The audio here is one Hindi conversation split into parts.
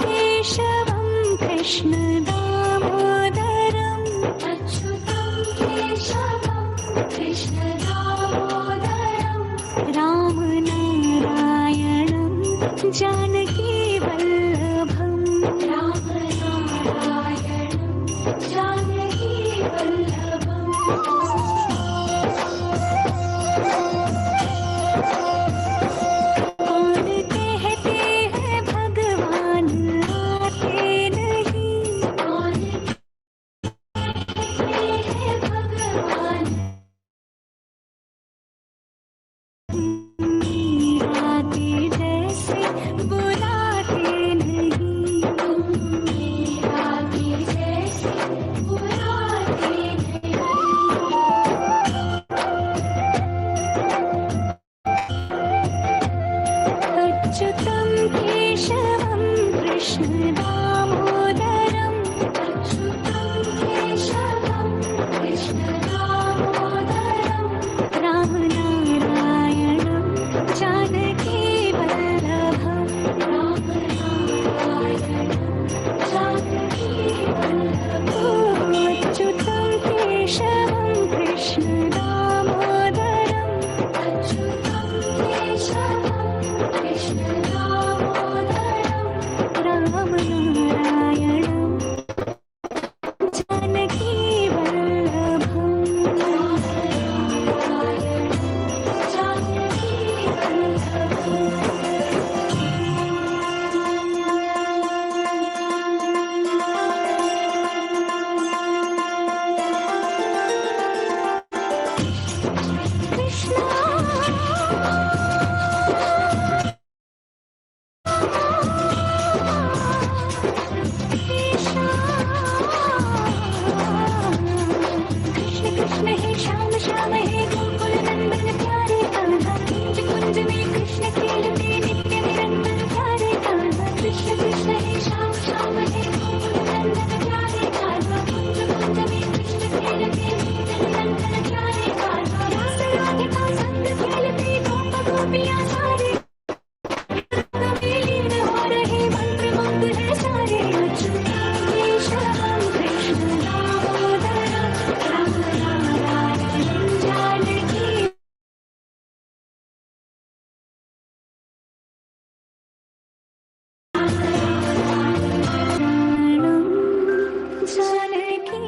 केशवं कृष्ण दामोदरम् अच्युतं केशवं कृष्ण दामोदरम् रामनारायणं जानकी वल्लभम् रामनारायणं जानकी वल्लभम्। अच्युतं केशवं कृष्ण दामोदरम् अच्युतं केशवं कृष्ण दामोदरम् रामनारायणं जानकी वल्लभम् रामनारायणं जानकी वल्लभम्। अच्युतं केशवं कृष्ण दामोदरम् अच्युतं केशवं कृष्ण दामोदरम् रामनारायणं जानकी वल्लभम् जानकी वल्लभम्। कृष्ण हे श्याम श्याम हे गोकुल नंदन प्यारे कान्हा कुंज कुंज में कृष्ण खेलते नित्य निरंतर प्यारे कान्हा कृष्ण कृष्ण हे श्याम श्याम हे गोकुल नंदन प्यारे कान्हा कुंज कुंज में कृष्ण खेलते नित्य निरंतर प्यारे कान्हा रास राधिका संग खेलते गोप गोपियाँ सारे लीन हो रहे मंत्र मुग्ध है सारे। अच्युतं केशवं कृष्ण दामोदरम् रामनारायणं जानकी जानकी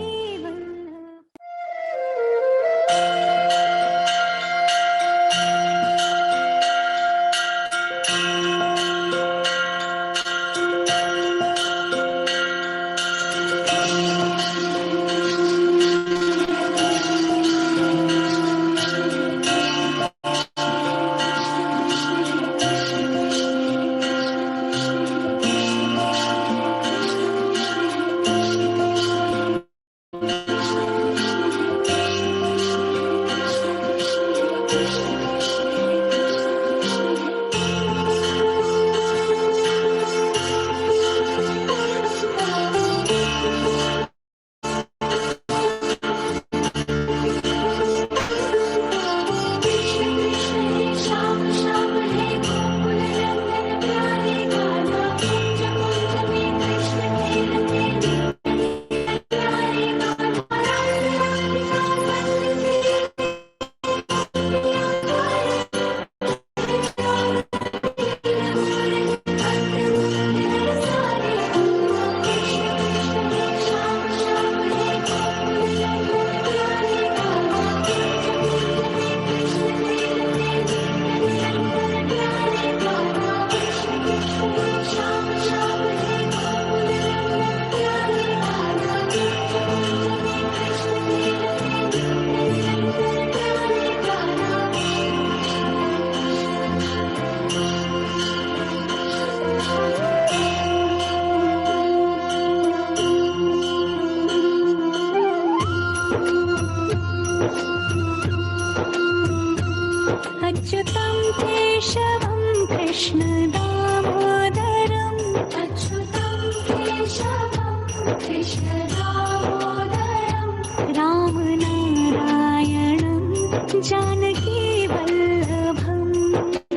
अच्युतं केशवं कृष्ण दामोदरम् अच्युतं केशवं कृष्ण दामोदरम् रामनारायणं जानकी वल्लभम्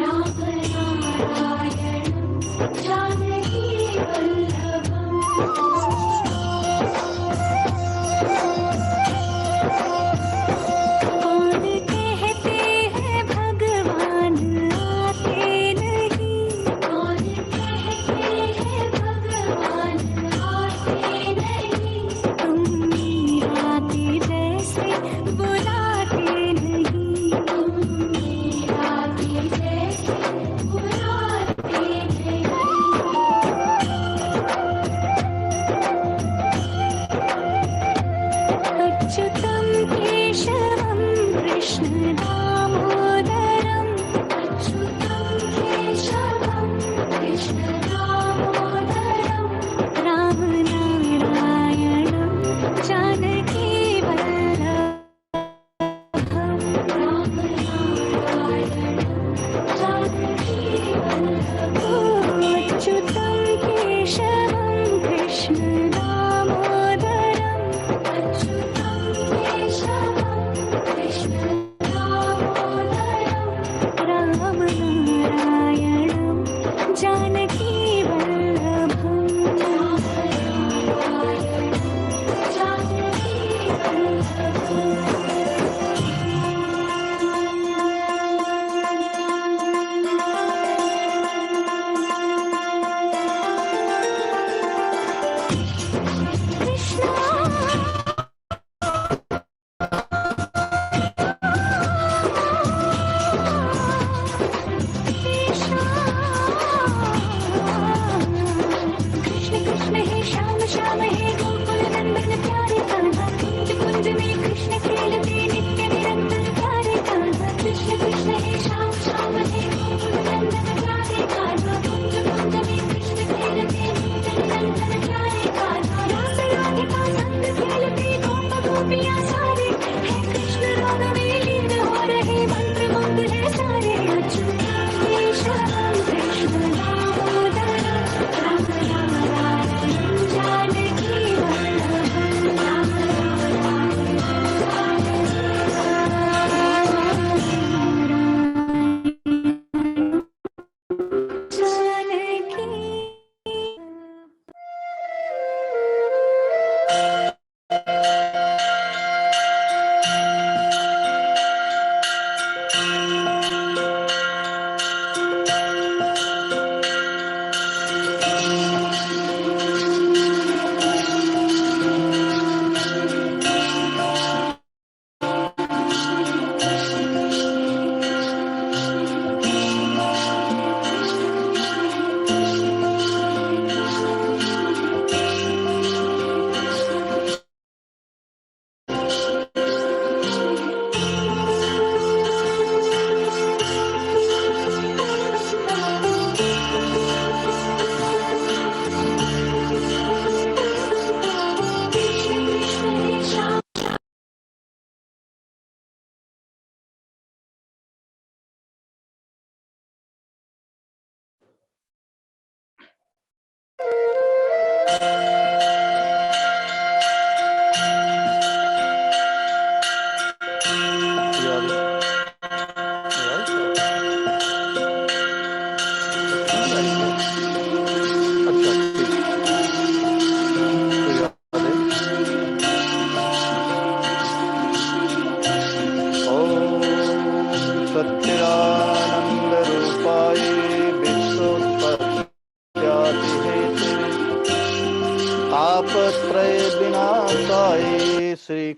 रामनारायणं जानकी वल्लभम्।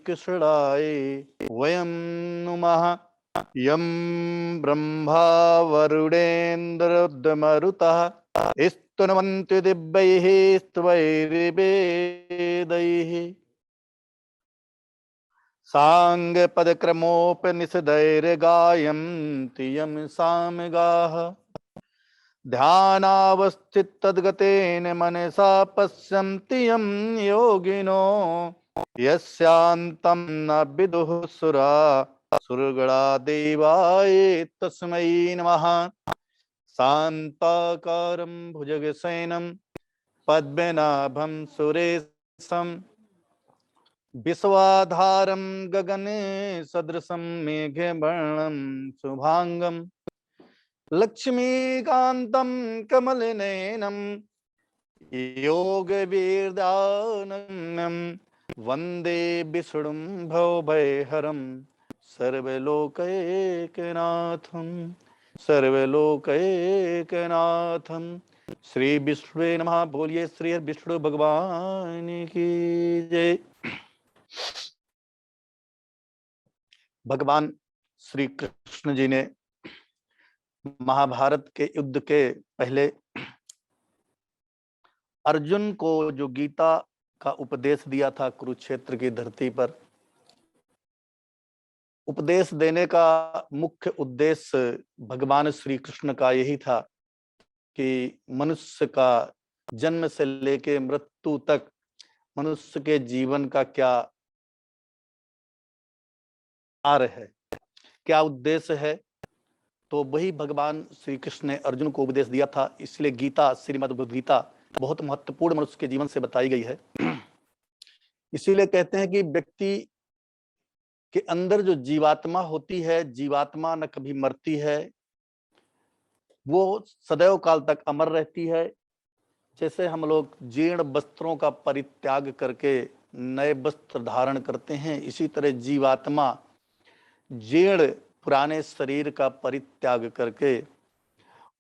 कृष्णाय वयं नुमः। यं ब्रह्मा वरुणेन्द्ररुद्रमरुतः स्तुवन्ति दिव्यैः स्तवैर्वेदैः साङ्गपदक्रमोपनिषदैर्गायन्ति यं सामगाः। ध्यानावस्थिततद्गतेन मनसा पश्यन्ति यं योगिनो यस्यान्तं न विदुः सुरा सुरगणा देवाय तस्मै नमः। शान्ताकारं भुजगशयनं पद्मनाभं सुरेशं विश्वाधारं गगने सदृशं मेघवर्णं शुभांगं लक्ष्मीकान्तं कमलनयनं योग वीर्यानम्यम वंदे विष्णुं भवभयहरं सर्वलोकैकनाथं सर्वलोकैकनाथं। श्री विष्णुवे नमः। बोलिए श्री विष्णु भगवान की जय। भगवान श्री कृष्ण जी ने महाभारत के युद्ध के पहले अर्जुन को जो गीता का उपदेश दिया था कुरुक्षेत्र की धरती पर, उपदेश देने का मुख्य उद्देश्य भगवान श्री कृष्ण का यही था कि मनुष्य का जन्म से लेके मृत्यु तक मनुष्य के जीवन का क्या आर है, क्या उद्देश्य है। तो वही भगवान श्री कृष्ण ने अर्जुन को उपदेश दिया था। इसलिए गीता, श्रीमद् भगवद गीता बहुत महत्वपूर्ण मनुष्य के जीवन से बताई गई है। इसीलिए कहते हैं कि व्यक्ति के अंदर जो जीवात्मा होती है, जीवात्मा न कभी मरती है, वो सदैव काल तक अमर रहती है। जैसे हम लोग जीर्ण वस्त्रों का परित्याग करके नए वस्त्र धारण करते हैं, इसी तरह जीवात्मा जीर्ण पुराने शरीर का परित्याग करके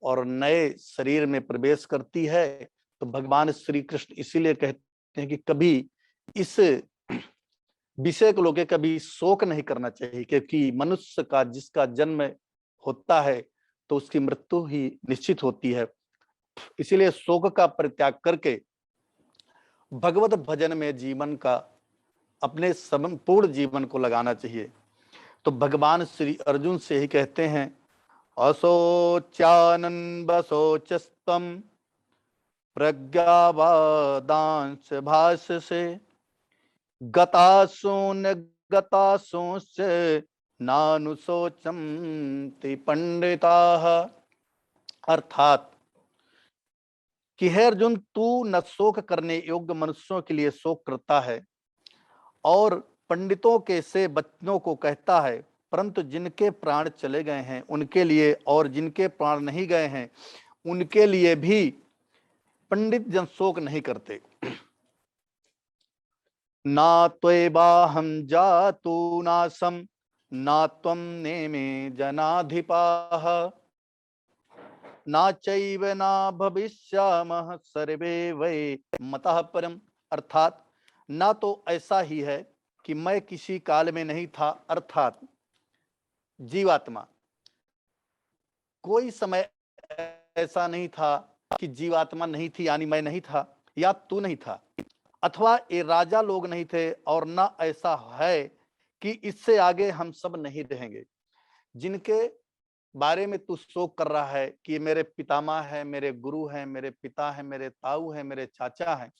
और नए शरीर में प्रवेश करती है। तो भगवान श्री कृष्ण इसीलिए कहते हैं कि कभी इस विषय को लेकर कभी शोक नहीं करना चाहिए, क्योंकि मनुष्य का जिसका जन्म होता है तो उसकी मृत्यु ही निश्चित होती है। इसीलिए शोक का परित्याग करके भगवत भजन में जीवन का, अपने संपूर्ण जीवन को लगाना चाहिए। तो भगवान श्री अर्जुन से ही कहते हैं, अशोच्यानन्द शोचस्तम प्रज्ञावादांश भाष्य गतासून गतासूंश्च नानुशोचन्ति पंडिताः। अर्थात कि हे अर्जुन, तू न शोक करने योग्य मनुष्यों के लिए शोक करता है और पंडितों के से बच्चों को कहता है, परंतु जिनके प्राण चले गए हैं उनके लिए और जिनके प्राण नहीं गए हैं उनके लिए भी पंडित जन शोक नहीं करते। ना त्वेवाहं जातु नासं ना त्वं नेमे जनाधिपाः ना चैव ना भविष्यामः सर्वे वै मतः परम। अर्थात ना तो ऐसा ही है कि मैं किसी काल में नहीं था, अर्थात जीवात्मा, कोई समय ऐसा नहीं था कि जीवात्मा नहीं थी, यानी मैं नहीं था या तू नहीं था, अथवा ये राजा लोग नहीं थे, और ना ऐसा है कि इससे आगे हम सब नहीं रहेंगे। जिनके बारे में तू शोक कर रहा है कि ये मेरे पितामह है, मेरे गुरु हैं, मेरे पिता हैं, मेरे ताऊ हैं, मेरे चाचा हैं,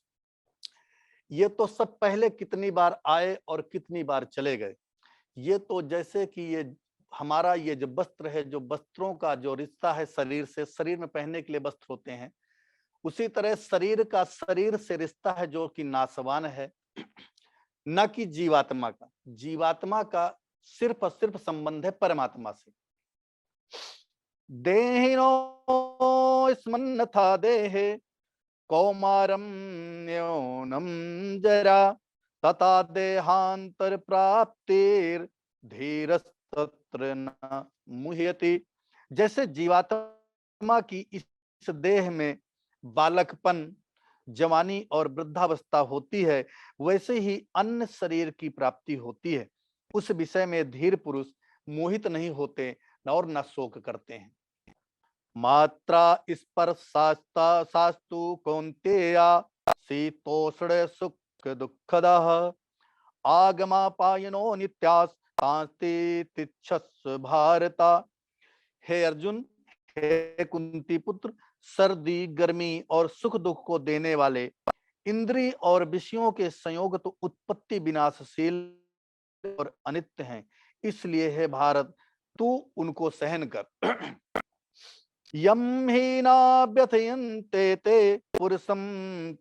ये तो सब पहले कितनी बार आए और कितनी बार चले गए। ये तो जैसे कि ये हमारा ये जो वस्त्र है, जो वस्त्रों का जो रिश्ता है शरीर से, शरीर में पहनने के लिए वस्त्र होते हैं, उसी तरह शरीर का शरीर से रिश्ता है जो कि नाशवान है, न कि जीवात्मा का। जीवात्मा का सिर्फ और सिर्फ संबंध है परमात्मा से। देहिनो स्मन्न था देहे कौमारम यौनम जरा तथा देहांतर प्राप्तिर धीरस्तत्र न मुह्यति। जैसे जीवात्मा की इस देह में बालकपन, जवानी और वृद्धावस्था होती है, वैसे ही अन्य शरीर की प्राप्ति होती है। उस विषय में धीर पुरुष मोहित नहीं होते और न शोक करते हैं। मात्रा स्पर्शास्ता शास्तु कौन्तेया शीतोष्ण सुख दुःखदः आगमापायनो नित्यास तांस्ति तिच्छस्व भारता। हे अर्जुन, हे कुंती पुत्र, सर्दी, गर्मी और सुख दुख को देने वाले इंद्रिय और विषयों के संयोग तो उत्पत्ति विनाशशील और अनित्य हैं। इसलिए हे भारत, तू उनको सहन कर। यम हीना व्यथयन्ते ते पुरुषम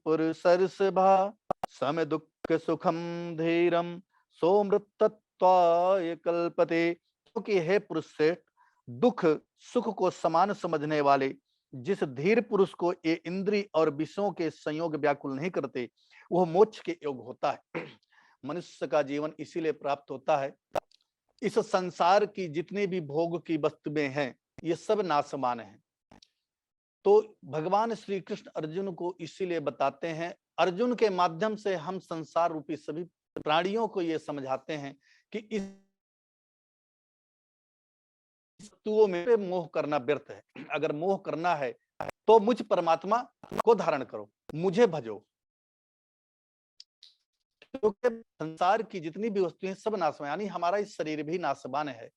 पुरुषर्षभा सम दुःख सुखम धीरम सोमृतत्वाय कल्पते। क्योंकि हे पुरुष श्रेष्ठ, दुख सुख को समान समझने वाले जिस धीर पुरुष को ये इंद्रिय और विषयों के संयोग व्याकुल नहीं करते, वह मोक्ष के योग होता है। मनुष्य का जीवन इसीलिए प्राप्त होता है। इस संसार की जितनी भी भोग की वस्तुएं हैं, ये सब नाशवान हैं। तो भगवान श्री कृष्ण अर्जुन को इसीलिए बताते हैं, अर्जुन के माध्यम से हम संसार रूपी सभी प्राणियों को ये समझाते हैं कि इस वस्तुओं में मोह करना व्यर्थ है। अगर मोह करना है तो मुझ परमात्मा को धारण करो, मुझे भजो, क्योंकि संसार की जितनी भी वस्तुएं सब नाशवान, यानी हमारा इस शरीर भी नाशवान है।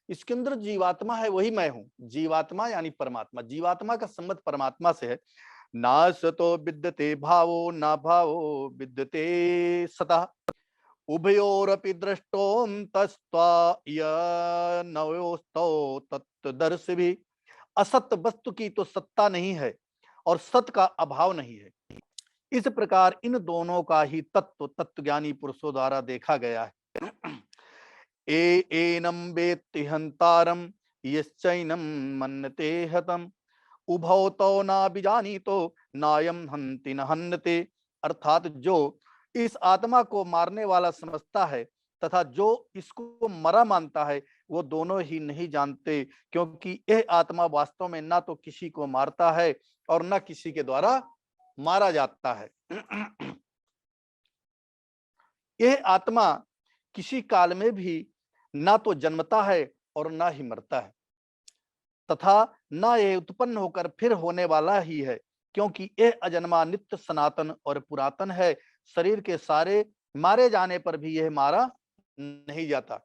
इसके अंदर जीवात्मा है, वही मैं हूं। जीवात्मा यानी परमात्मा, जीवात्मा का संबंध परमात्मा से है। नासतो विद्यते भावो ना भावो विद्यते सतः उभयोरपि दृष्टोम तस्त्वायनयोस्तो तत्तदर्शिभिः। असत वस्तु की तो सत्ता नहीं है और सत का अभाव नहीं है। इस प्रकार इन दोनों का ही तत्वज्ञानी पुरुषों द्वारा देखा गया है। एनम वेत्ति हंतारम यश्चैनम मन्यते हतम उभौ तो ना बिजानीतो नायम हन्ति न हन्यते। अर्थात जो इस आत्मा को मारने वाला समझता है तथा जो इसको मरा मानता है, वो दोनों ही नहीं जानते, क्योंकि यह आत्मा वास्तव में ना तो किसी को मारता है और ना किसी के द्वारा मारा जाता है। यह आत्मा किसी काल में भी ना तो जन्मता है और ना ही मरता है, तथा ना यह उत्पन्न होकर फिर होने वाला ही है, क्योंकि यह अजन्मा नित्य सनातन और पुरातन है। शरीर के सारे मारे जाने पर भी यह मारा नहीं जाता।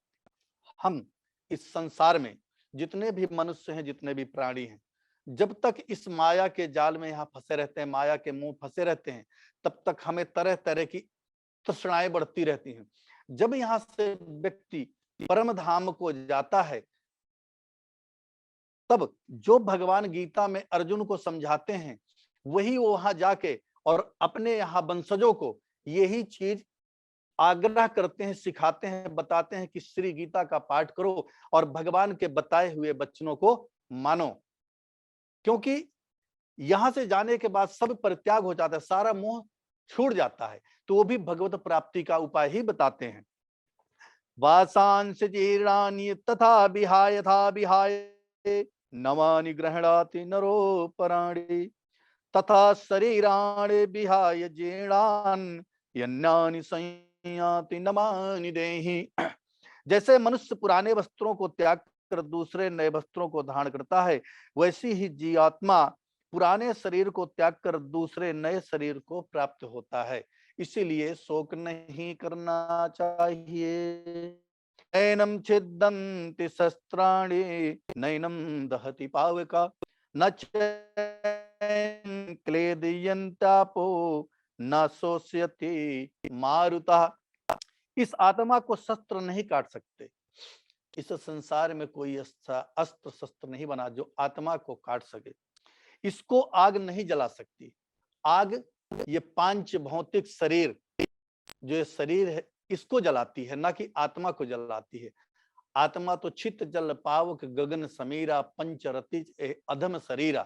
हम इस संसार में जितने भी मनुष्य हैं, जितने भी प्राणी हैं, जब तक इस माया के जाल में यहाँ फंसे रहते हैं, माया के मुंह फंसे रहते हैं, तब तक हमें तरह तरह की तृष्णाएं बढ़ती रहती हैं। जब यहाँ से व्यक्ति परम धाम को जाता है, तब जो भगवान गीता में अर्जुन को समझाते हैं, वही वो वहां जाके और अपने यहाँ वंशजों को यही चीज आग्रह करते हैं, सिखाते हैं, बताते हैं कि श्री गीता का पाठ करो और भगवान के बताए हुए वचनों को मानो। क्योंकि यहां से जाने के बाद सब परित्याग हो जाता है, सारा मोह छूट जाता है। तो वो भी भगवत प्राप्ति का उपाय ही बताते हैं। वासांश जीर्णानि तथा विहाय था विहाय नवानि गृह्णाति नरो पराणि तथा शरीराणि विहाय जीर्णान् यन्नानि संयाति नमानि देहि। जैसे मनुष्य पुराने वस्त्रों को त्याग कर दूसरे नए वस्त्रों को धारण करता है, वैसी ही जीवात्मा पुराने शरीर को त्याग कर दूसरे नए शरीर को प्राप्त होता है। इसीलिए शोक नहीं करना चाहिए। नैनम छिदन्ति शस्त्राणि नैनम दहति पावका न क्लेदयन्तापो न शोष्यति मारुतः। इस आत्मा को शस्त्र नहीं काट सकते। इस संसार में कोई अस्त्र शस्त्र नहीं बना जो आत्मा को काट सके। इसको आग नहीं जला सकती। आग ये पांच भौतिक शरीर, जो ये शरीर है, इसको जलाती है, ना कि आत्मा को जलाती है। आत्मा तो चित जल पावक गगन समीरा पंचरति अधम शरीरा।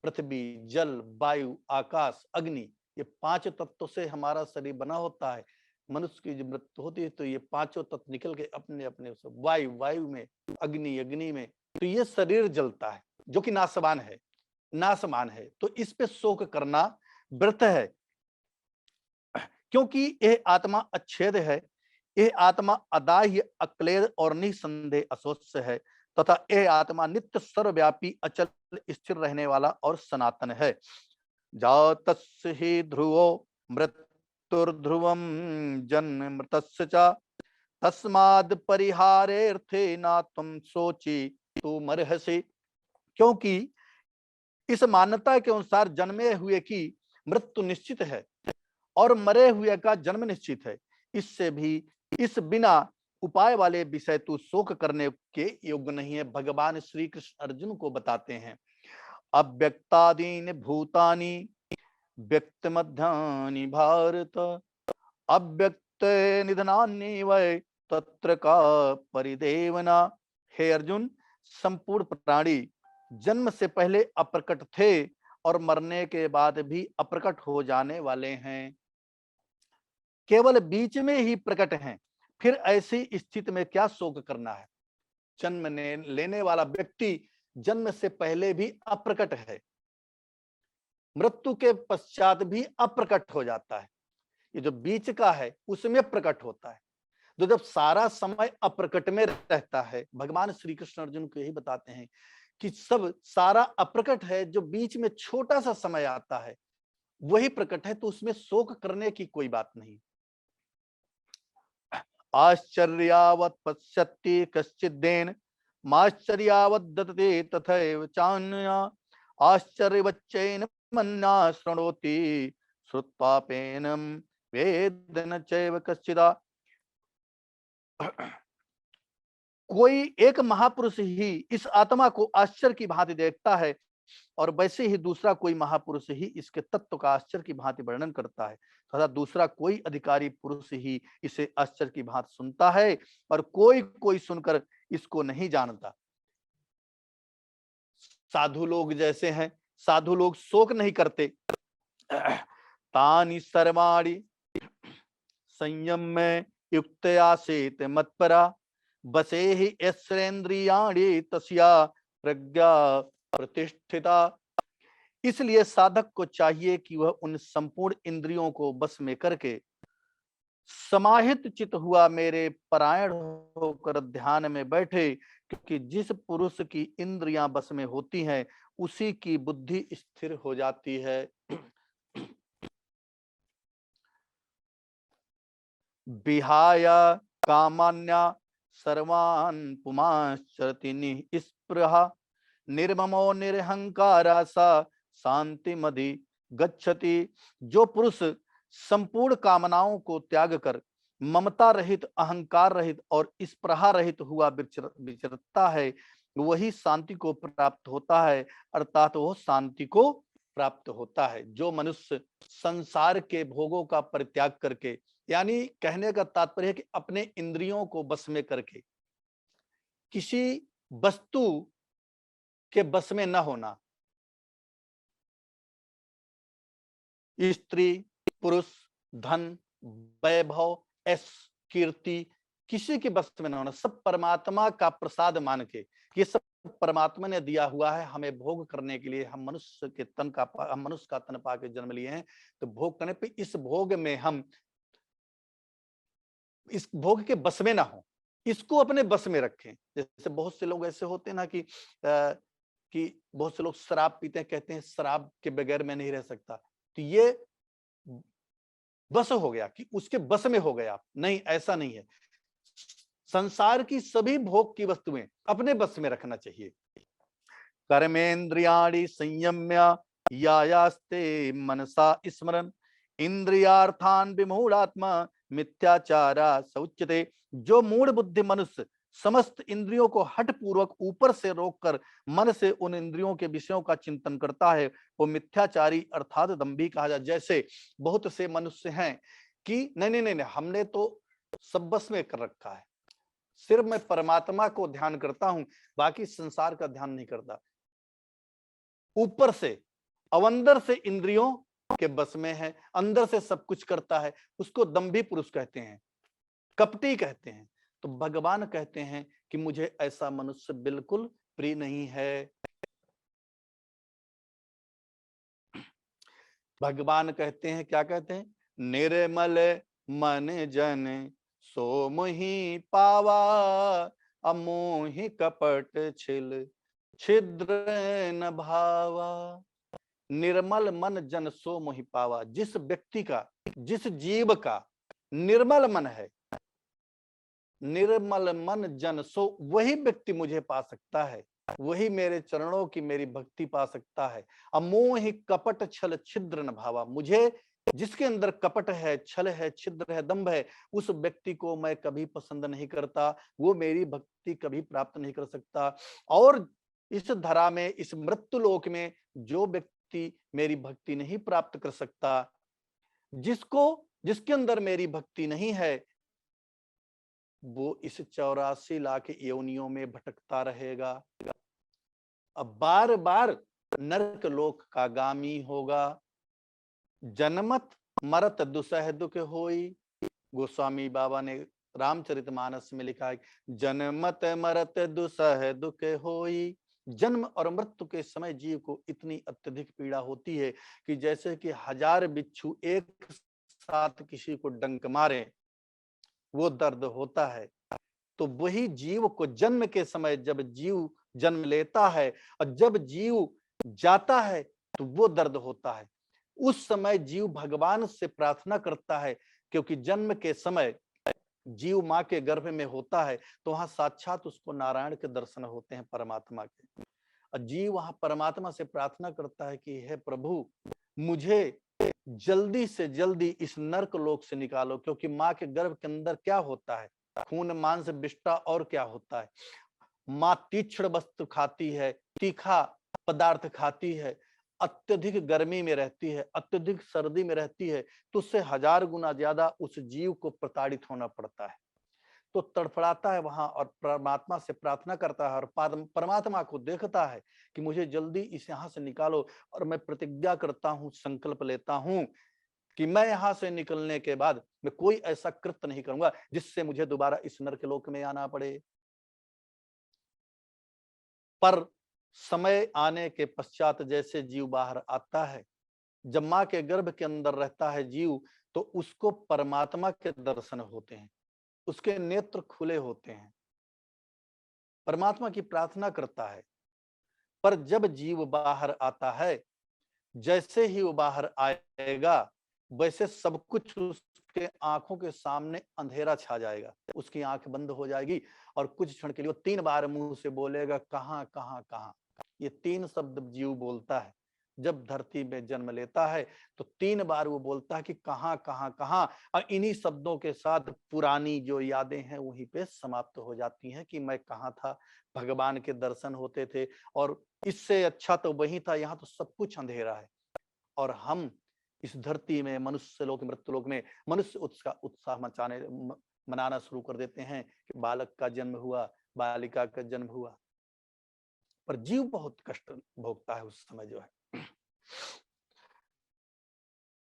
पृथ्वी, जल, वायु, आकाश, अग्नि, ये पांच तत्वों से हमारा शरीर बना होता है। मनुष्य की जब मृत्यु होती है तो ये पांचों तत्व निकल के अपने अपने वायु, वायु में, अग्नि, अग्नि में, तो ये शरीर जलता है, जो कि नाशवान है, नाशवान है। तो इस पे शोक करना व्यर्थ है, क्योंकि यह आत्मा अच्छेद है, यह आत्मा अदाह्य, अक्लेद और निसंदेह अशोष्य है, तथा यह आत्मा नित्य सर्वव्यापी, अचल, स्थिर रहने वाला और सनातन है। जातस्य हि ध्रुवो मृत्युर्ध्रुवम जन्म मृतस्य च तस्माद् परिहारेऽर्थे न तुम सोची तुम अर्हसि। क्योंकि इस मान्यता के अनुसार जन्मे हुए की मृत्यु निश्चित है और मरे हुए का जन्म निश्चित है। इससे भी इस बिना उपाय वाले विषय तू शोक करने के योग्य नहीं है। भगवान श्री कृष्ण अर्जुन को बताते हैं, अव्यक्तादीनि भूतानि व्यक्त मध्यानि भारत अव्यक्त निधनानि वै तत्र का परिदेवना। हे अर्जुन, संपूर्ण प्राणी जन्म से पहले अप्रकट थे और मरने के बाद भी अप्रकट हो जाने वाले हैं, केवल बीच में ही प्रकट हैं। फिर ऐसी स्थिति में क्या शोक करना है। जन्म लेने वाला व्यक्ति जन्म से पहले भी अप्रकट है, मृत्यु के पश्चात भी अप्रकट हो जाता है। ये जो बीच का है उसमें प्रकट होता है। तो जब सारा समय अप्रकट में रहता है, भगवान श्री कृष्ण अर्जुन को यही बताते हैं कि सब सारा अप्रकट है, जो बीच में छोटा सा समय आता है वही प्रकट है, तो उसमें शोक करने की कोई बात नहीं। आश्चर्यावत् पश्यति कश्चिदेन माश्चर्यावत् ददते तथैव चान्या आश्चर्यवच्चैन मन्ना शृणोति श्रुत्वापेनं वेद न चैव कश्चिदा। कोई एक महापुरुष ही इस आत्मा को आश्चर्य की भांति देखता है और वैसे ही दूसरा कोई महापुरुष ही इसके तत्व का आश्चर्य की भांति वर्णन करता है, तथा दूसरा कोई अधिकारी पुरुष ही इसे आश्चर्य की भांति सुनता है और कोई कोई सुनकर इसको नहीं जानता। साधु लोग जैसे हैं, साधु लोग शोक नहीं करते। तानि सर्वाणि संयम में युक्तया सेत मत्परा बसे ही यस्रेन्द्रियाणि तस्या प्रज्ञा प्रतिष्ठिता। इसलिए साधक को चाहिए कि वह उन संपूर्ण इंद्रियों को बस में करके समाहित चित हुआ मेरे परायण होकर ध्यान में बैठे, क्योंकि जिस पुरुष की इंद्रियां बस में होती हैं उसी की बुद्धि स्थिर हो जाती है। विहाय कामान्या सर्वान् पुमांश्चरति निःस्पृहा निर्ममो निरहंकारा सा शांति मधि गच्छति। जो पुरुष संपूर्ण कामनाओं को त्याग कर ममता रहित, अहंकार रहित और स्पृहा रहित हुआ विचरता है, वही शांति को प्राप्त होता है, अर्थात वो शांति को प्राप्त होता है। जो मनुष्य संसार के भोगों का परित्याग करके, यानी कहने का तात्पर्य है कि अपने इंद्रियों को बस में करके किसी वस्तु के बस में न होना, स्त्री, पुरुष, धन, वैभव, यश, कीर्ति, किसी के बस में न होना, सब परमात्मा का प्रसाद मान के, ये सब परमात्मा ने दिया हुआ है हमें भोग करने के लिए। हम मनुष्य का तन पा के जन्म लिए हैं, तो भोग करने पे इस भोग में हम इस भोग के बस में ना हो, इसको अपने बस में रखें। जैसे बहुत से लोग ऐसे होते हैं ना कि बहुत से लोग शराब पीते हैं, कहते हैं शराब के बगैर मैं नहीं रह सकता, तो ये बस हो गया कि उसके बस में हो गया। नहीं, ऐसा नहीं है। संसार की सभी भोग की वस्तुएं अपने बस में रखना चाहिए। कर्मेंद्रियाणि संयम्य यायास्ते मनसा स्मरन् इंद्रियार्थान विमूढ़ात्मा मिथ्याचारा सौच्यते। जो मूढ़ बुद्धि मनुष्य समस्त इंद्रियों को हठ पूर्वक ऊपर से रोककर मन से उन इंद्रियों के विषयों का चिंतन करता है, वो मिथ्याचारी अर्थात दंभी कहा जाए। जैसे बहुत से मनुष्य हैं कि नहीं, हमने तो सब बस में कर रखा है, सिर्फ मैं परमात्मा को ध्यान करता हूं, बाकी संसार का ध्यान नहीं करता। ऊपर से अवंदर से इंद्रियों के बस में है, अंदर से सब कुछ करता है, उसको दंभी पुरुष कहते हैं, कपटी कहते हैं। तो भगवान कहते हैं कि मुझे ऐसा मनुष्य बिल्कुल प्रिय नहीं है। भगवान कहते हैं, क्या कहते हैं, निर्मल मन जन सो मोहि पावा अमोहि कपट छिल छिद्र न भावा। निर्मल मन जन सो मोहि पावा। जिस व्यक्ति का, जिस जीव का निर्मल मन है, निर्मल मन जन सो, वही व्यक्ति मुझे पा सकता है, वही मेरे चरणों की मेरी भक्ति पा सकता है। अमोहि कपट छल छिद्र न भावा। मुझे जिसके अंदर कपट है, छल है, छिद्र है, दंभ है, उस व्यक्ति को मैं कभी पसंद नहीं करता, वो मेरी भक्ति कभी प्राप्त नहीं कर सकता। और इस धरा में, इस मृत्यु लोक में जो व्यक्ति मेरी भक्ति नहीं प्राप्त कर सकता, जिसके अंदर मेरी भक्ति नहीं है, वो इस 84 लाख योनियों में भटकता रहेगा। अब बार बार नरक लोक का गामी होगा। जन्मत मरत दुसह दुख होई। गोस्वामी बाबा ने रामचरितमानस में लिखा है, जन्मत मरत दुसह दुख होई। जन्म और मृत्यु के समय जीव को इतनी अत्यधिक पीड़ा होती है कि जैसे कि 1000 बिच्छू एक साथ किसी को डंक मारे, वो दर्द होता है। तो वही जीव को जन्म के समय जब जीव जन्म लेता है और जब जीव जाता है तो वो दर्द होता है। उस समय जीव भगवान से प्रार्थना करता है, क्योंकि जन्म के समय जीव माँ के गर्भ में होता है तो वहां साक्षात उसको नारायण के दर्शन होते हैं, परमात्मा के। और जीव वहां परमात्मा से प्रार्थना करता है कि हे प्रभु, मुझे जल्दी से जल्दी इस नरक लोक से निकालो, क्योंकि माँ के गर्भ के अंदर क्या होता है, खून मांस विष्टा, और क्या होता है। माँ तीक्ष्ण वस्तु खाती है, तीखा पदार्थ खाती है, अत्यधिक गर्मी में रहती है, अत्यधिक सर्दी में रहती है, तो उससे 1000 गुना ज्यादा उस जीव को प्रताड़ित होना पड़ता है। तो तड़फड़ाता है वहां और परमात्मा से प्रार्थना करता है और परमात्मा को देखता है कि मुझे जल्दी इस यहाँ से निकालो। और मैं प्रतिज्ञा करता हूँ, संकल्प लेता हूँ कि मैं यहां से निकलने के बाद मैं कोई ऐसा कृत्य नहीं करूंगा जिससे मुझे दोबारा इस नरक लोक में आना पड़े। पर समय आने के पश्चात जैसे जीव बाहर आता है, जब माँ के गर्भ के अंदर रहता है जीव, तो उसको परमात्मा के दर्शन होते हैं, उसके नेत्र खुले होते हैं, परमात्मा की प्रार्थना करता है। पर जब जीव बाहर आता है, जैसे ही वो बाहर आएगा, वैसे सब कुछ उसके आंखों के सामने अंधेरा छा जाएगा, उसकी आंख बंद हो जाएगी और कुछ क्षण के लिए वो 3 बार मुंह से बोलेगा, कहां कहां कहां। ये 3 शब्द जीव बोलता है जब धरती में जन्म लेता है, तो 3 बार वो बोलता है कि कहां कहां कहां। और इन्हीं शब्दों के साथ पुरानी जो यादें हैं वहीं पे समाप्त हो जाती हैं कि मैं कहां था, भगवान के दर्शन होते थे, और इससे अच्छा तो वही था, यहाँ तो सब कुछ अंधेरा है। और हम इस धरती में मनुष्य लोक मृत्यु लोक में मनुष्य उत्साह मनाना शुरू कर देते हैं कि बालक का जन्म हुआ, बालिका का जन्म हुआ। पर जीव बहुत कष्ट भोगता है उस समय जो है।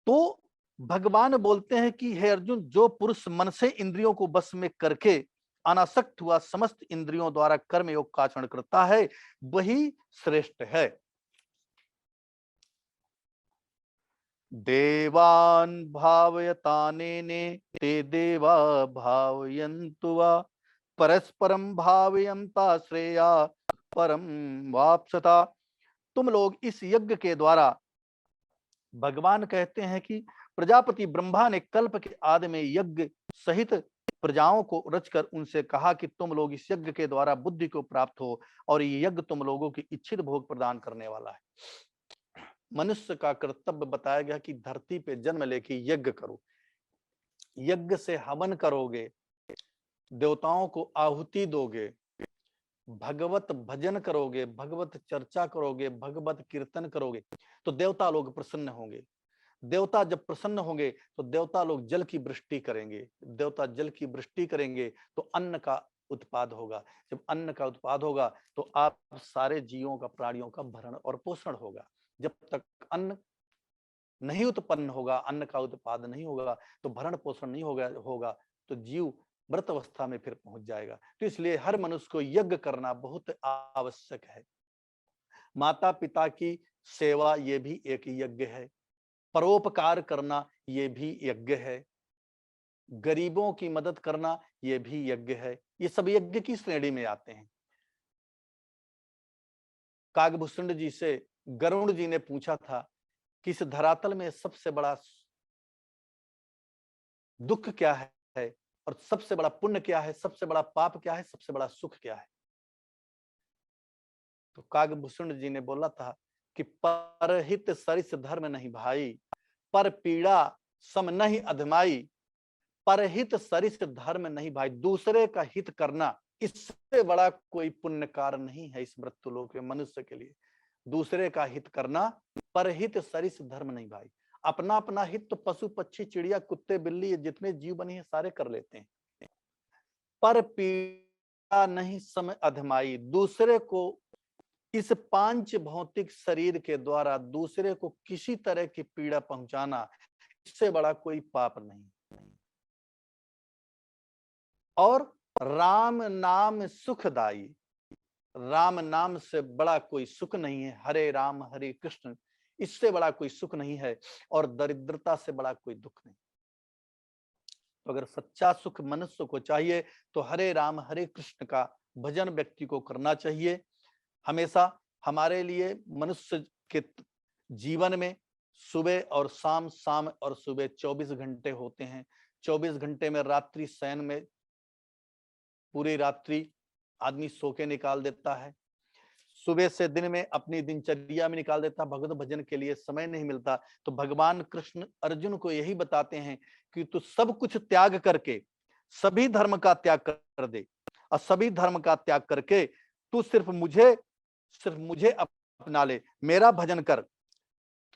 तो भगवान बोलते हैं कि हे अर्जुन, जो पुरुष मन से इंद्रियों को बस में करके अनासक्त हुआ समस्त इंद्रियों द्वारा कर्म योग का आचरण करता है, वही श्रेष्ठ है। देवान भावयतानेने ते देवा भावयन्तु वा परस्परम भावयन्ता श्रेया परम वाप्सता। तुम लोग इस यज्ञ के द्वारा, भगवान कहते हैं कि प्रजापति ब्रह्मा ने कल्प के आदि में यज्ञ सहित प्रजाओं को रचकर उनसे कहा कि तुम लोग इस यज्ञ के द्वारा बुद्धि को प्राप्त हो, और ये यज्ञ तुम लोगों की इच्छित भोग प्रदान करने वाला है। मनुष्य का कर्तव्य बताया गया कि धरती पे जन्म लेके यज्ञ करो, यज्ञ से हवन करोगे, देवताओं को आहुति दोगे, भगवत भजन करोगे, भगवत चर्चा करोगे, भगवत कीर्तन करोगे, तो देवता लोग प्रसन्न होंगे। देवता जब प्रसन्न होंगे तो देवता लोग जल की वृष्टि करेंगे, देवता जल की वृष्टि करेंगे तो अन्न का उत्पाद होगा। जब अन्न का उत्पाद होगा तो आप सारे जीवों का, प्राणियों का भरण और पोषण होगा। जब तक अन्न नहीं उत्पन्न होगा, अन्न का उत्पाद नहीं होगा, तो भरण पोषण नहीं होगा तो जीव मृत अवस्था में फिर पहुंच जाएगा। तो इसलिए हर मनुष्य को यज्ञ करना बहुत आवश्यक है। माता पिता की सेवा ये भी एक यज्ञ है, परोपकार करना ये भी यज्ञ है, गरीबों की मदद करना ये भी यज्ञ है। ये सब यज्ञ की श्रेणी में आते हैं। कागभूषण जी से गरुड़ जी ने पूछा था कि इस धरातल में सबसे बड़ा दुख क्या है और सबसे बड़ा पुण्य क्या है, सबसे बड़ा पाप क्या है, सबसे बड़ा सुख क्या है। तो कागभूषण जी ने बोला था कि परहित सरिस धर्म नहीं भाई, पर पीड़ा सम नहीं अधमाई। परहित सरिस धर्म नहीं भाई, दूसरे का हित करना, इससे बड़ा कोई पुण्य कार्य नहीं है इस मृत्युलोक में मनुष्य के लिए। दूसरे का हित करना, परहित सरिस धर्म नहीं भाई। अपना अपना हित तो पशु पक्षी चिड़िया कुत्ते बिल्ली जितने जीव बने हैं सारे कर लेते हैं, पर पीड़ा नहीं सम अधमाई, दूसरे को इस पांच भौतिक शरीर के द्वारा दूसरे को किसी तरह की पीड़ा पहुंचाना, इससे बड़ा कोई पाप नहीं। और राम नाम सुखदाई, राम नाम से बड़ा कोई सुख नहीं है। हरे राम हरे कृष्ण, इससे बड़ा कोई सुख नहीं है। और दरिद्रता से बड़ा कोई दुख नहीं। तो अगर सच्चा सुख मनुष्य को चाहिए तो हरे राम हरे कृष्ण का भजन व्यक्ति को करना चाहिए। हमेशा हमारे लिए मनुष्य के जीवन में सुबह और शाम, शाम और सुबह 24 घंटे होते हैं। 24 घंटे में रात्रि शयन में पूरी रात्रि आदमी सो के निकाल देता है, सुबह से दिन में अपनी दिनचर्या में निकाल देता, भगवत भजन के लिए समय नहीं मिलता। तो भगवान कृष्ण अर्जुन को यही बताते हैं कि तू सब कुछ त्याग करके सभी धर्म का त्याग कर दे, और सभी धर्म का त्याग करके तू सिर्फ मुझे अपना ले, मेरा भजन कर।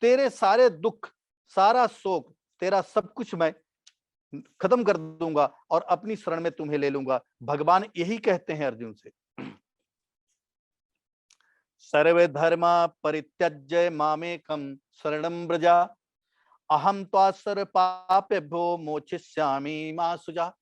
तेरे सारे दुख, सारा शोक, तेरा सब कुछ मैं खत्म कर दूंगा और अपनी शरण में तुम्हें ले लूंगा। भगवान यही कहते हैं अर्जुन से। सर्वे धर्मा परित्यज्य मामेकं शरणं व्रजा, अहम त्वा सर्व पापेभ्यो मोचिष्यामि मा शुचा।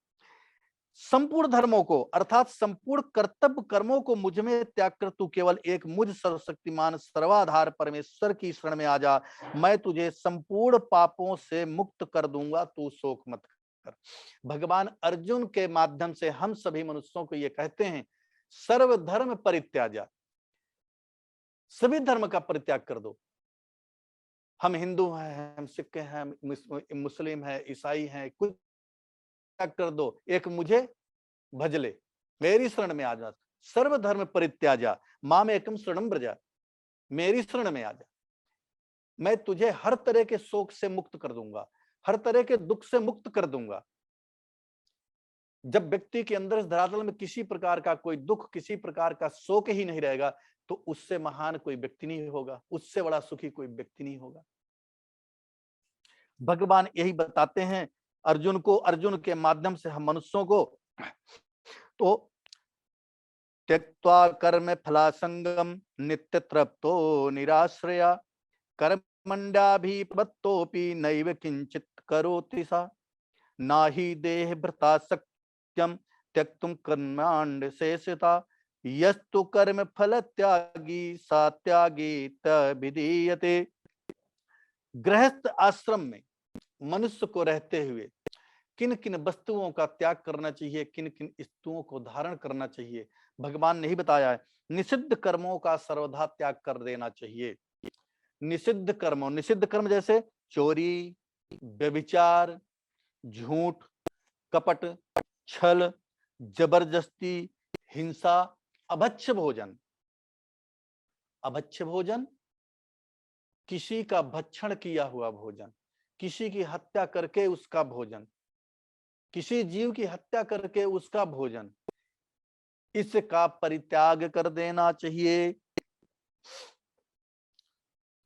संपूर्ण धर्मों को अर्थात संपूर्ण कर्तव्य कर्मों को मुझ में त्याग कर तू केवल एक मुझ सर्वशक्तिमान सर्वाधार परमेश्वर की शरण में आ जा, मैं तुझे संपूर्ण पापों से मुक्त कर दूंगा, तू शोक मत कर। भगवान अर्जुन के माध्यम से हम सभी मनुष्यों को ये कहते हैं, सर्व धर्म परित्याज्य, सभी धर्म का परित्याग कर दो। हम हिंदू हैं, हम सिख हैं, मुस्लिम हैं, ईसाई हैं, कुछ त्याग कर दो, एक मुझे भज ले, मेरी शरण में आ जा। सर्व धर्म परित्याज्य मामेकं शरणं व्रज, मेरी शरण में आ जा, मैं तुझे हर तरह के शोक से मुक्त कर दूंगा, हर तरह के दुख से मुक्त कर दूंगा। जब व्यक्ति के अंदर इस धरातल में किसी प्रकार का कोई दुख, किसी प्रकार का शोक ही नहीं रहेगा, तो उससे महान कोई व्यक्ति नहीं होगा, उससे बड़ा सुखी कोई व्यक्ति नहीं होगा। भगवान यही बताते हैं अर्जुन को, अर्जुन के माध्यम से हम मनुष्यों को। तो त्यक्त्वा कर्म फलासंगम नित्य तृप्तो निराश्रया, कर्मण्डाभिप्रवृत्तोऽपि नैव किंचित करोति सा, नाहि देह भृता सक्यम त्यक्तुम कर्माण्ड शेषता, यस्तु कर्म फल त्यागी सा त्यागी तद्विधीयते। गृहस्थ आश्रम में मनुष्य को रहते हुए किन किन वस्तुओं का त्याग करना चाहिए, किन किन वस्तुओं को धारण करना चाहिए, भगवान ने ही बताया है। निषिद्ध कर्मों का सर्वथा त्याग कर देना चाहिए। निषिद्ध कर्म जैसे चोरी, व्यभिचार, झूठ, कपट, छल, जबरदस्ती, हिंसा, अभक्ष्य भोजन। अभक्ष्य भोजन किसी का भक्षण किया हुआ भोजन, किसी की हत्या करके उसका भोजन, किसी जीव की हत्या करके उसका भोजन, इसका परित्याग कर देना चाहिए।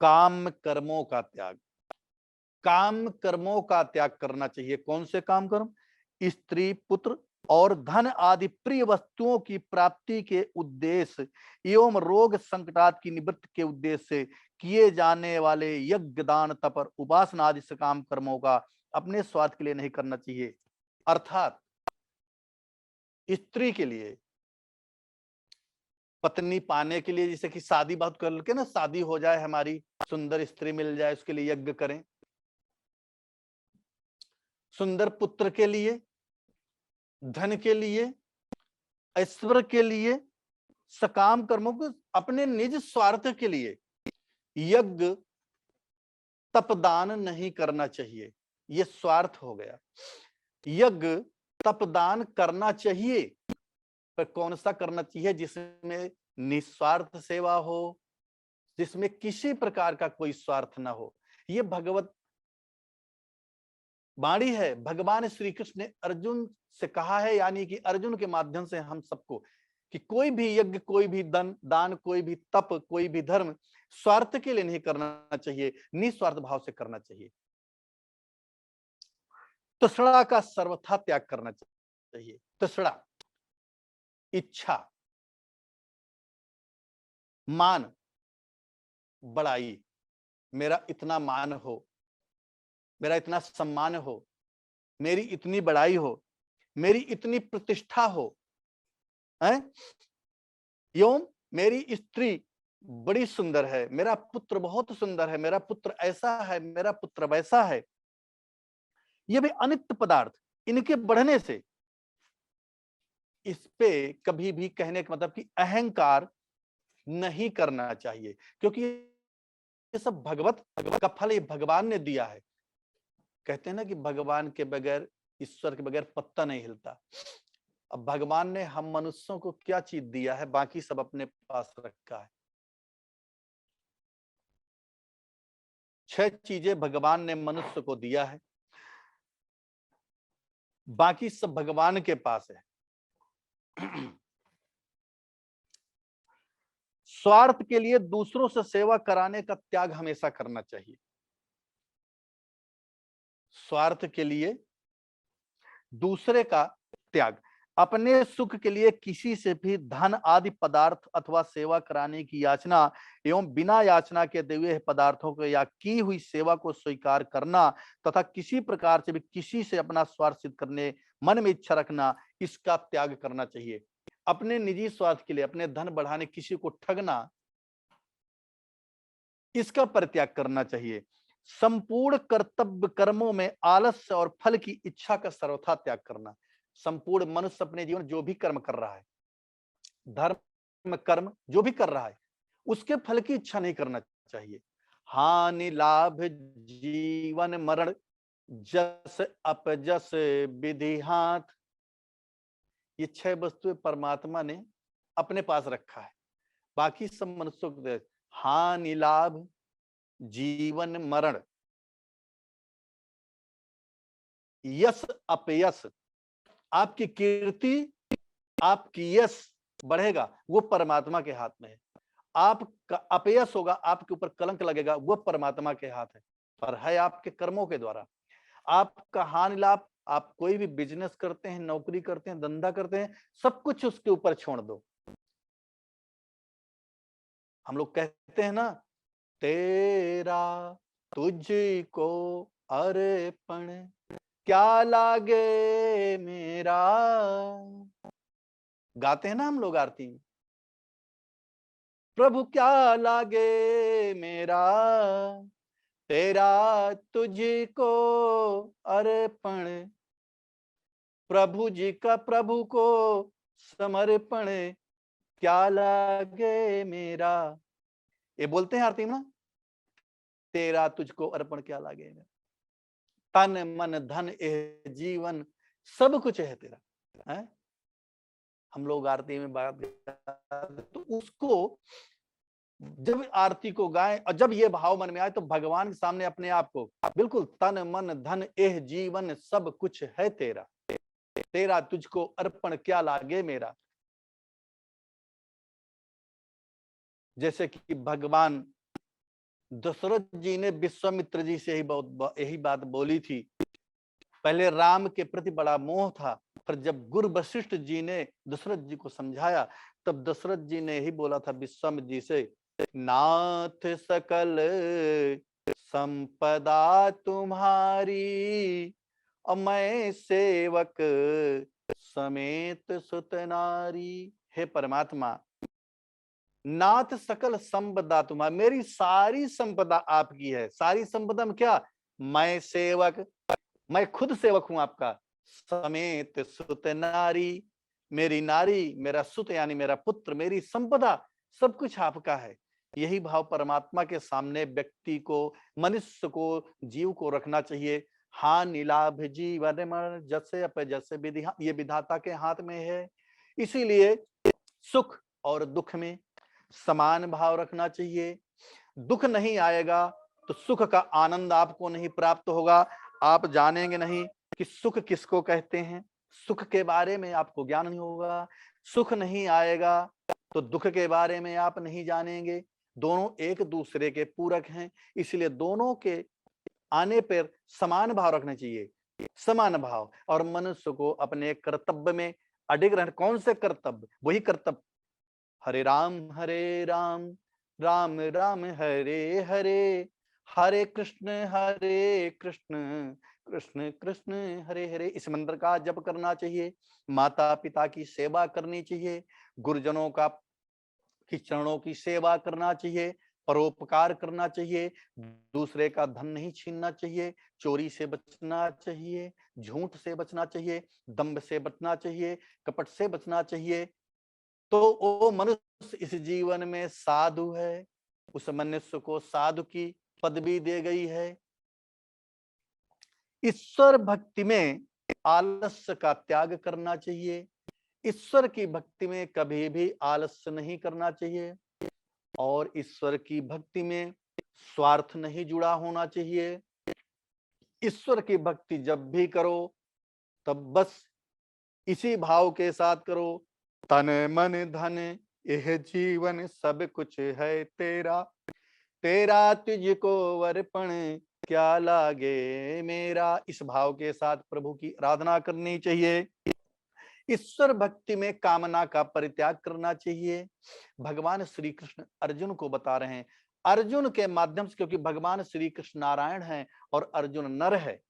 काम कर्मों का त्याग, काम कर्मों का त्याग करना चाहिए। कौन से काम कर्म? स्त्री, पुत्र और धन आदि प्रिय वस्तुओं की प्राप्ति के उद्देश्य एवं रोग संकटात की निवृत्ति के उद्देश्य से किए जाने वाले यज्ञ, दान, तप और उपासना आदि से काम कर्मों का अपने स्वार्थ के लिए नहीं करना चाहिए। अर्थात स्त्री के लिए, पत्नी पाने के लिए, जैसे कि शादी बात कर के ना, शादी हो जाए, हमारी सुंदर स्त्री मिल जाए, उसके लिए यज्ञ करें। सुंदर पुत्र के लिए, धन के लिए, ऐश्वर्य के लिए, सकाम कर्मों को अपने निज स्वार्थ के लिए यज्ञ, तपदान नहीं करना चाहिए। यह स्वार्थ हो गया। यज्ञ, तपदान करना चाहिए, पर कौन सा करना चाहिए? जिसमें निस्वार्थ सेवा हो, जिसमें किसी प्रकार का कोई स्वार्थ ना हो। यह भगवत वाणी है। भगवान श्री कृष्ण ने अर्जुन से कहा है, यानी कि अर्जुन के माध्यम से हम सबको, कि कोई भी यज्ञ, कोई भी दान, कोई भी तप, कोई भी धर्म स्वार्थ के लिए नहीं करना चाहिए, निस्वार्थ भाव से करना चाहिए। तृष्णा का सर्वथा त्याग करना चाहिए। तृष्णा, इच्छा, मान, बड़ाई, मेरा इतना मान हो, मेरा इतना सम्मान हो, मेरी इतनी बड़ाई हो, मेरी इतनी प्रतिष्ठा हो, हैं? एवं मेरी स्त्री बड़ी सुंदर है, मेरा पुत्र बहुत सुंदर है, मेरा पुत्र ऐसा है, मेरा पुत्र वैसा है। ये भी अनित्य पदार्थ, इनके बढ़ने से इस पे कभी भी कहने का मतलब कि अहंकार नहीं करना चाहिए, क्योंकि ये सब भगवत का फल ये भगवान ने दिया है। कहते हैं ना कि भगवान के बगैर, ईश्वर के बगैर पत्ता नहीं हिलता। अब भगवान ने हम मनुष्यों को क्या चीज दिया है, बाकी सब अपने पास रखा है। 6 चीजें भगवान ने मनुष्य को दिया है, बाकी सब भगवान के पास है। स्वार्थ के लिए दूसरों से सेवा कराने का त्याग हमेशा करना चाहिए। स्वार्थ के लिए दूसरे का त्याग, अपने सुख के लिए किसी से भी धन आदि पदार्थ अथवा सेवा कराने की याचना एवं बिना याचना के दिए हुए पदार्थों को या की हुई सेवा को स्वीकार करना तथा किसी प्रकार से भी किसी से अपना स्वार्थ सिद्ध करने मन में इच्छा रखना, इसका त्याग करना चाहिए। अपने निजी स्वार्थ के लिए, अपने धन बढ़ाने किसी को ठगना, इसका परित्याग करना चाहिए। संपूर्ण कर्तव्य कर्मों में आलस्य और फल की इच्छा का सर्वथा त्याग करना। संपूर्ण मनुष्य अपने जीवन जो भी कर्म कर रहा है, धर्म कर्म जो भी कर रहा है, उसके फल की इच्छा नहीं करना चाहिए। हानि लाभ जीवन मरण जस अपजस विधि हाथ, ये 6 वस्तुएं परमात्मा ने अपने पास रखा है, बाकी सब मनुष्यों को दे। हानि लाभ जीवन मरण, यश अपयश, आपकी कीर्ति आपकी यश बढ़ेगा वो परमात्मा के हाथ में है। आपका अपयश होगा, आपके ऊपर कलंक लगेगा, वो परमात्मा के हाथ है, पर है आपके कर्मों के द्वारा। आपका हानि लाभ, आप कोई भी बिजनेस करते हैं, नौकरी करते हैं, धंधा करते हैं, सब कुछ उसके ऊपर छोड़ दो। हम लोग कहते हैं ना, तेरा तुझको अर्पण क्या लागे मेरा, गाते हैं ना हम लोग आरती में, प्रभु क्या लागे मेरा, तेरा तुझको अर्पण, प्रभु जी का प्रभु को समर्पण क्या लागे मेरा। ये बोलते हैं आरती में ना, तेरा तुझको अर्पण क्या लागेगा, तन मन धन एह जीवन सब कुछ है तेरा, है? हम लोग आरती में बात, तो उसको जब आरती को गाएं और जब ये भाव मन में आए तो भगवान के सामने अपने आप को बिल्कुल तन मन धन एह जीवन सब कुछ है तेरा, तेरा तुझको अर्पण क्या लागे मेरा। जैसे कि भगवान दशरथ जी ने विश्वामित्र जी से यही बात बोली थी। पहले राम के प्रति बड़ा मोह था, पर जब गुरु वशिष्ठ जी ने दशरथ जी को समझाया, तब दशरथ जी ने यही बोला था विश्वामित्र जी से, नाथ सकल संपदा तुम्हारी और मैं सेवक समेत सुत नारी। हे परमात्मा, नाथ सकल संपदा तुम्हारी, मेरी सारी संपदा आपकी है। सारी संपदा में क्या, मैं सेवक, मैं खुद सेवक हूं आपका, समेत सुत नारी, मेरी नारी, मेरा सुत यानी मेरा पुत्र, मेरी संपदा, सब कुछ आपका है। यही भाव परमात्मा के सामने व्यक्ति को, मनुष्य को, जीव को रखना चाहिए। हानि लाभ जीवन मरण जैसे अप जैसे विधि, ये विधाता के हाथ में है। इसीलिए सुख और दुख में समान भाव रखना चाहिए। दुख नहीं आएगा तो सुख का आनंद आपको नहीं प्राप्त होगा, आप जानेंगे नहीं कि सुख किसको कहते हैं, सुख के बारे में आपको ज्ञान नहीं होगा। सुख नहीं आएगा तो दुख के बारे में आप नहीं जानेंगे। दोनों एक दूसरे के पूरक हैं, इसलिए दोनों के आने पर समान भाव रखना चाहिए, समान भाव। और मनुष्य को अपने कर्तव्य में अडिग रहना। कौन से कर्तव्य, वही कर्तव्य हरे राम राम राम हरे हरे, हरे कृष्ण कृष्ण कृष्ण हरे हरे। इस मंत्र का जप करना चाहिए, माता पिता की सेवा करनी चाहिए, गुरुजनों का की चरणों की सेवा करना चाहिए, परोपकार करना चाहिए, दूसरे का धन नहीं छीनना चाहिए, चोरी से बचना चाहिए, झूठ से बचना चाहिए, दंभ से बचना चाहिए, कपट से बचना चाहिए। तो वो मनुष्य इस जीवन में साधु है, उस मनुष्य को साधु की पदवी दे गई है। ईश्वर भक्ति में आलस्य का त्याग करना चाहिए, ईश्वर की भक्ति में कभी भी आलस्य नहीं करना चाहिए, और ईश्वर की भक्ति में स्वार्थ नहीं जुड़ा होना चाहिए। ईश्वर की भक्ति जब भी करो तब बस इसी भाव के साथ करो, तन मन धन यह जीवन सब कुछ है तेरा, तेरा तुझको अर्पण क्या लागे मेरा। इस भाव के साथ प्रभु की आराधना करनी चाहिए। ईश्वर भक्ति में कामना का परित्याग करना चाहिए। भगवान श्री कृष्ण अर्जुन को बता रहे हैं, अर्जुन के माध्यम से, क्योंकि भगवान श्री कृष्ण नारायण हैं और अर्जुन नर है,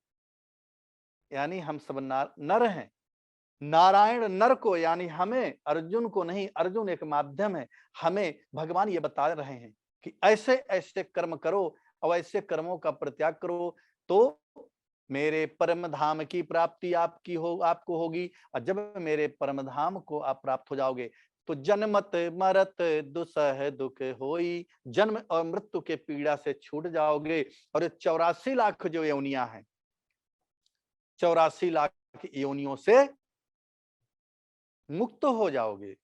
यानी हम सब नर हैं। नारायण नर को यानी हमें, अर्जुन को नहीं, अर्जुन एक माध्यम है, हमें भगवान ये बता रहे हैं कि ऐसे ऐसे कर्म करो और ऐसे कर्मों का परित्याग करो तो मेरे परम धाम की प्राप्ति आपको होगी। और जब मेरे परम धाम को आप प्राप्त हो जाओगे तो जन्मत मरत दुसह दुख होई, जन्म और मृत्यु के पीड़ा से छूट जाओगे और 84 लाख जो योनियां हैं, 84 लाख योनियों से मुक्त हो जाओगे।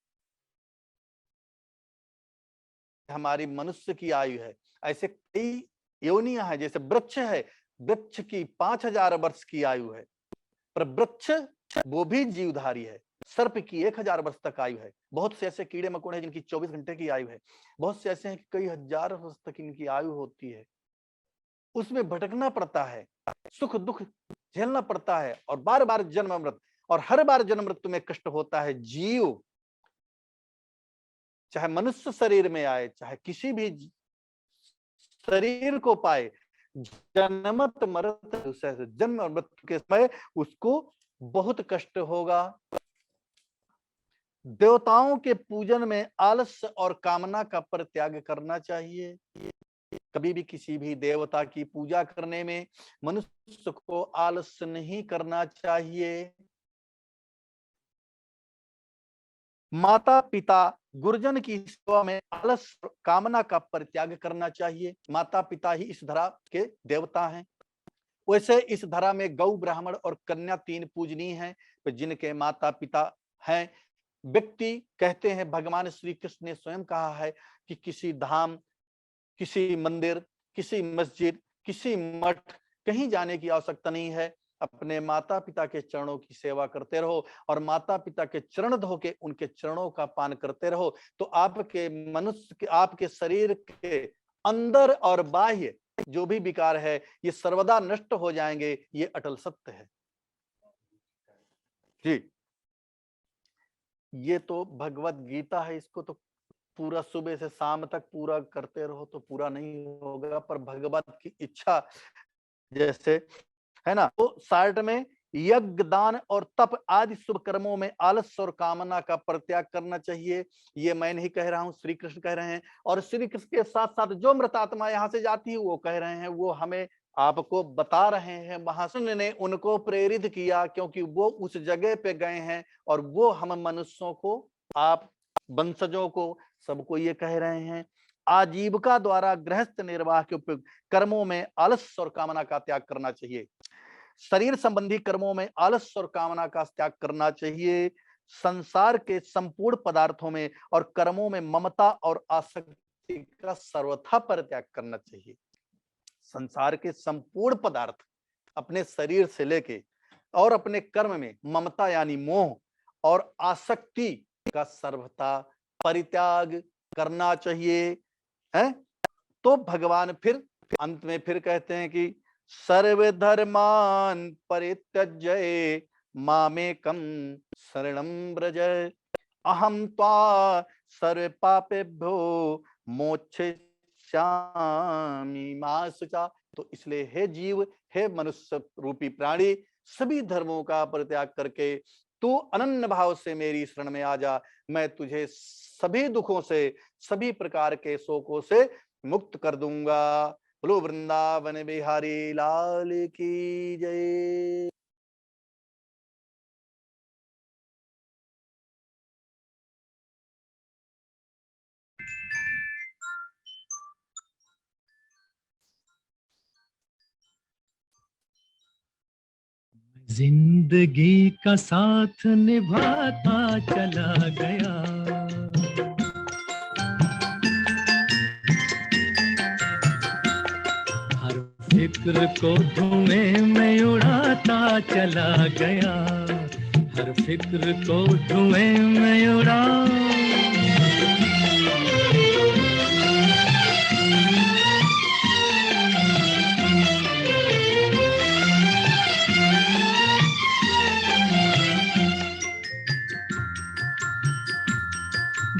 हमारी मनुष्य की आयु है, ऐसे कई योनियां हैं, जैसे वृक्ष है, वृक्ष की 5000 वर्ष की आयु है, पर वृक्ष वो भी जीवधारी है। सर्प की 1000 वर्ष तक आयु है। बहुत से ऐसे कीड़े मकोड़े हैं जिनकी 24 घंटे की आयु है। बहुत से ऐसे हैं कि कई हजार वर्ष तक इनकी आयु होती है। उसमें भटकना पड़ता है, सुख दुख झेलना पड़ता है, और बार बार जन्म मृत्यु, और हर बार जन्म मृत्यु में कष्ट होता है। जीव चाहे मनुष्य शरीर में आए, चाहे किसी भी शरीर को पाए, जन्मत मरत जन्म और मृत्यु के समय उसको बहुत कष्ट होगा। देवताओं के पूजन में आलस्य और कामना का परित्याग करना चाहिए। कभी भी किसी भी देवता की पूजा करने में मनुष्य को आलस्य नहीं करना चाहिए। माता पिता गुरुजन की सेवा में आलस्य कामना का परित्याग करना चाहिए। माता पिता ही इस धरा के देवता हैं। वैसे इस धरा में गौ, ब्राह्मण और कन्या 3 पूजनीय हैं, तो जिनके माता पिता हैं। व्यक्ति कहते हैं, भगवान श्री कृष्ण ने स्वयं कहा है कि किसी धाम, किसी मंदिर, किसी मस्जिद, किसी मठ कहीं जाने की आवश्यकता नहीं है। अपने माता पिता के चरणों की सेवा करते रहो और माता पिता के चरण धो के उनके चरणों का पान करते रहो, तो आपके मनुष्य के, आपके शरीर के अंदर और बाह्य जो भी विकार है ये सर्वदा नष्ट हो जाएंगे। ये अटल सत्य है जी। ये तो भगवत गीता है, इसको तो पूरा सुबह से शाम तक पूरा करते रहो तो पूरा नहीं होगा, पर भगवत की इच्छा जैसे है ना। तो 60 में यज्ञ, दान और तप आदि शुभ कर्मों में आलस्य और कामना का परित्याग करना चाहिए। ये मैं नहीं कह रहा हूं, श्री कृष्ण कह रहे हैं, और श्री कृष्ण के साथ साथ जो मृत आत्मा यहाँ से जाती है वो कह रहे हैं, वो हमें आपको बता रहे हैं। महाशून्य ने उनको प्रेरित किया क्योंकि वो उस जगह पे गए हैं, और वो हम मनुष्यों को, आप वंशजों को, सबको ये कह रहे हैं। आजीविका द्वारा गृहस्थ निर्वाह के उपयुक्त कर्मों में आलस्य और कामना का त्याग करना चाहिए। शरीर संबंधी कर्मों में आलस्य और कामना का त्याग करना चाहिए। संसार के संपूर्ण पदार्थों में और कर्मों में ममता और आसक्ति का सर्वथा परित्याग करना चाहिए। संसार के संपूर्ण पदार्थ, अपने शरीर से लेके और अपने कर्म में ममता यानी मोह और आसक्ति का सर्वथा परित्याग करना चाहिए, है। तो भगवान फिर अंत में फिर कहते हैं कि सर्वधर्मान परित्यज्य मामेकं शरणं व्रज। अहम त्वा सर्व पापेभ्यो मोक्षयिष्यामि मा शुचा। तो इसलिए हे जीव, हे मनुष्य रूपी प्राणी, सभी धर्मों का परित्याग करके तू अनन्य भाव से मेरी शरण में आ जा। मैं तुझे सभी दुखों से, सभी प्रकार के शोकों से मुक्त कर दूंगा। बोलो वृंदावन बिहारी लाल की जय। जिंदगी का साथ निभाता चला गया, हर फिक्र को धुएं में उड़ाता चला गया, हर फिक्र को धुएं में उड़ा।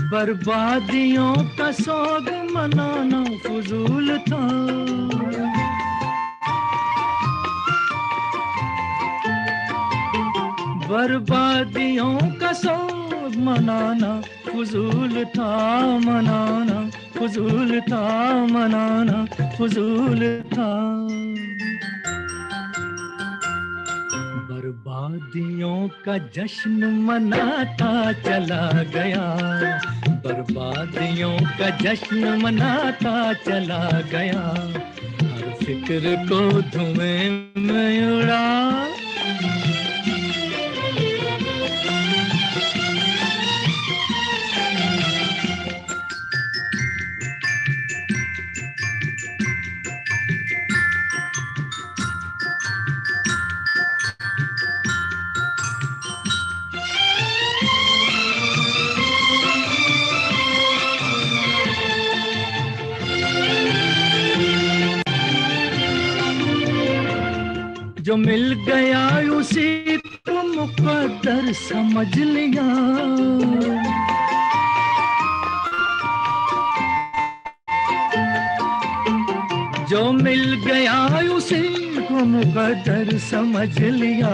बर्बादियों का सोग मनाना फजूल था, बर्बादियों का सोग मनाना फजूल था, मनाना फजूल था, मनाना फजूल था। बर्बादियों का जश्न मनाता चला गया, बर्बादियों का जश्न मनाता चला गया, हर फिक्र को धुएं में उड़ा। जो मिल गया उसी को मुकद्दर समझ लिया, जो मिल गया उसी को मुकद्दर समझ लिया,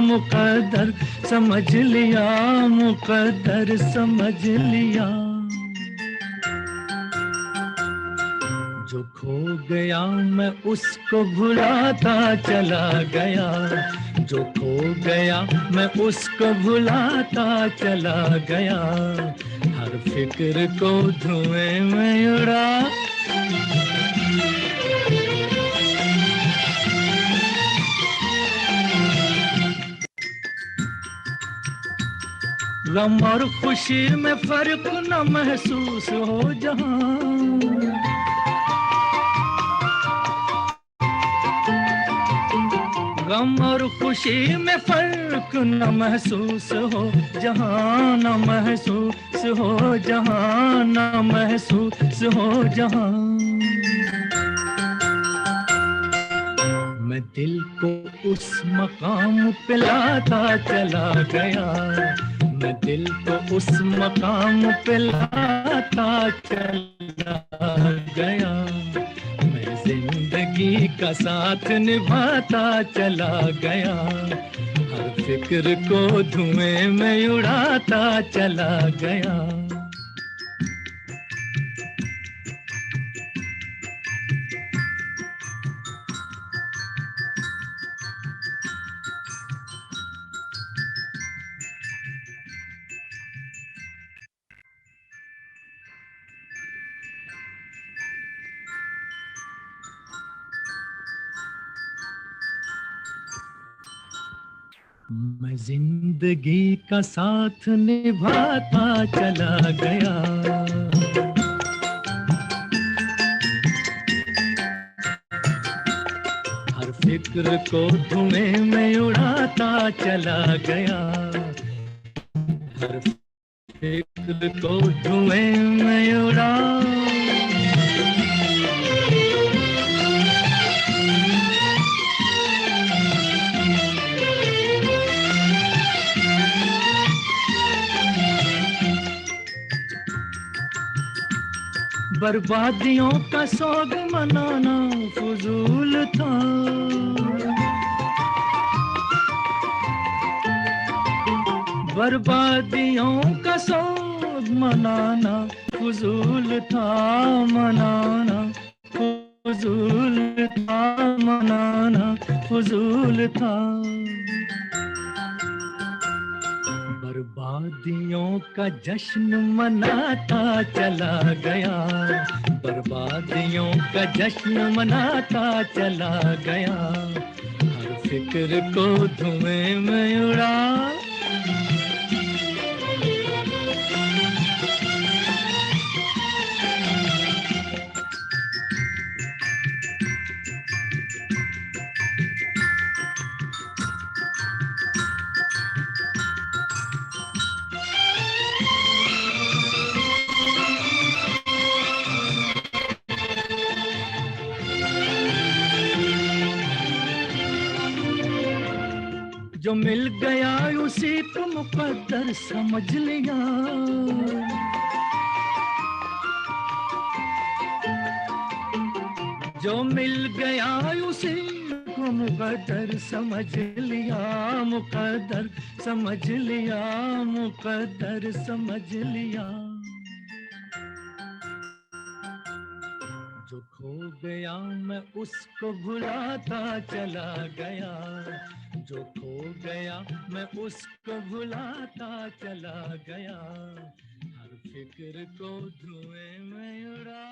मुकद्दर समझ लिया, मुकद्दर समझ लिया। जो खो गया मैं उसको भुलाता चला गया, जो खो गया मैं उसको भुलाता चला गया, हर फिक्र को धुएं में उड़ा। गम और खुशी में फर्क न महसूस हो जहां, गम और खुशी में फर्क न महसूस हो जहां, न महसूस हो जहां, न महसूस हो जहां। मैं दिल को उस मकाम पे लाता चला गया, मैं दिल को उस मकाम पे लाता चला गया, मैं जिंदगी का साथ निभाता चला गया, हर फिक्र को धुएं में उड़ाता चला गया। मैं जिंदगी का साथ निभाता चला गया, हर फिक्र को धुएं में उड़ाता चला गया, हर फिक्र को धुएं में उड़ा। बर्बादियों का सोग मनाना फजूल था। बर्बादियों का सोग मनाना फजूल था, मनाना फजूल था, मनाना फजूल था। बर्बादियों का जश्न मनाता चला गया, बर्बादियों का जश्न मनाता चला गया, हर फिक्र को धुएं में उड़ा। जो मिल गया उसी को मुकद्दर समझ लिया, जो मिल गया उसी को मुकद्दर समझ लिया, मुकद्दर समझ लिया, मुकद्दर समझ लिया। जो खो गया मैं उसको भुलाता चला गया, जो खो गया मैं उसको भुलाता चला गया, हर फिक्र को धुएं में उड़ा।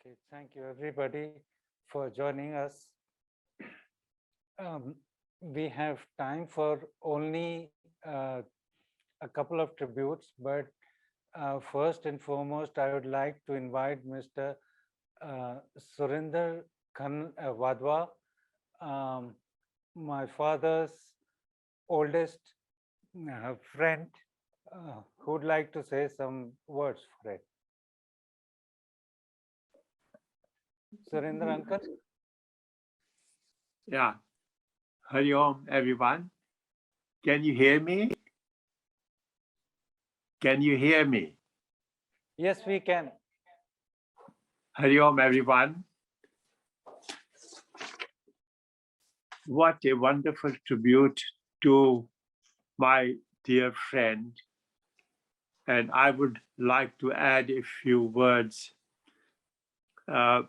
Okay, thank you everybody for joining us. We have time for only a couple of tributes, but first and foremost, I would like to invite Mr. Surinder Wadhwa, my father's oldest friend, who would like to say some words for it. Surinder uncle? Yeah. Hari Om, everyone. Can you hear me? Can you hear me? Yes, we can. Hari Om, everyone. What a wonderful tribute to my dear friend. And I would like to add a few words. And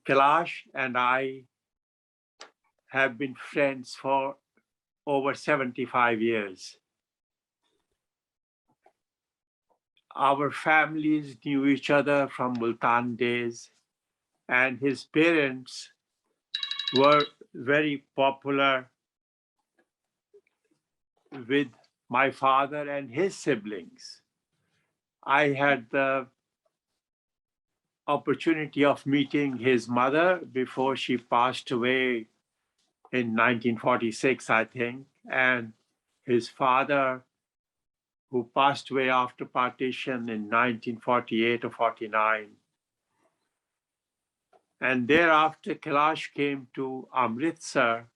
Kailash and I have been friends for over 75 years. Our families knew each other from Multan days, and his parents were very popular with my father and his siblings. I had the opportunity of meeting his mother before she passed away in 1946, I think, and his father, who passed away after partition in 1948 or 49. And thereafter, Kailash came to Amritsar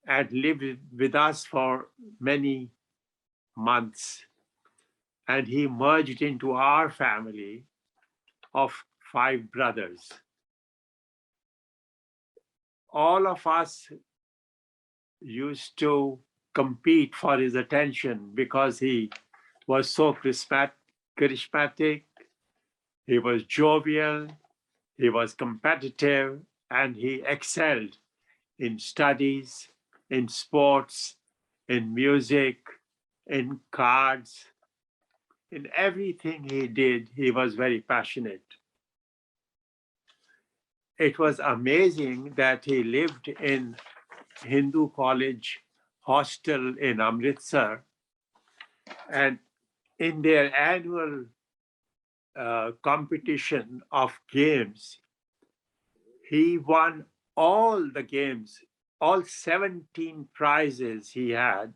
and lived with us for many months. And he merged into our family of 5 brothers. All of us used to compete for his attention because he was so charismatic, he was jovial, he was competitive, and he excelled in studies, in sports, in music, in cards. In everything he did, he was very passionate. It was amazing that he lived in Hindu College hostel in Amritsar, and in their annual competition of games, he won all the games, all 17 prizes he had,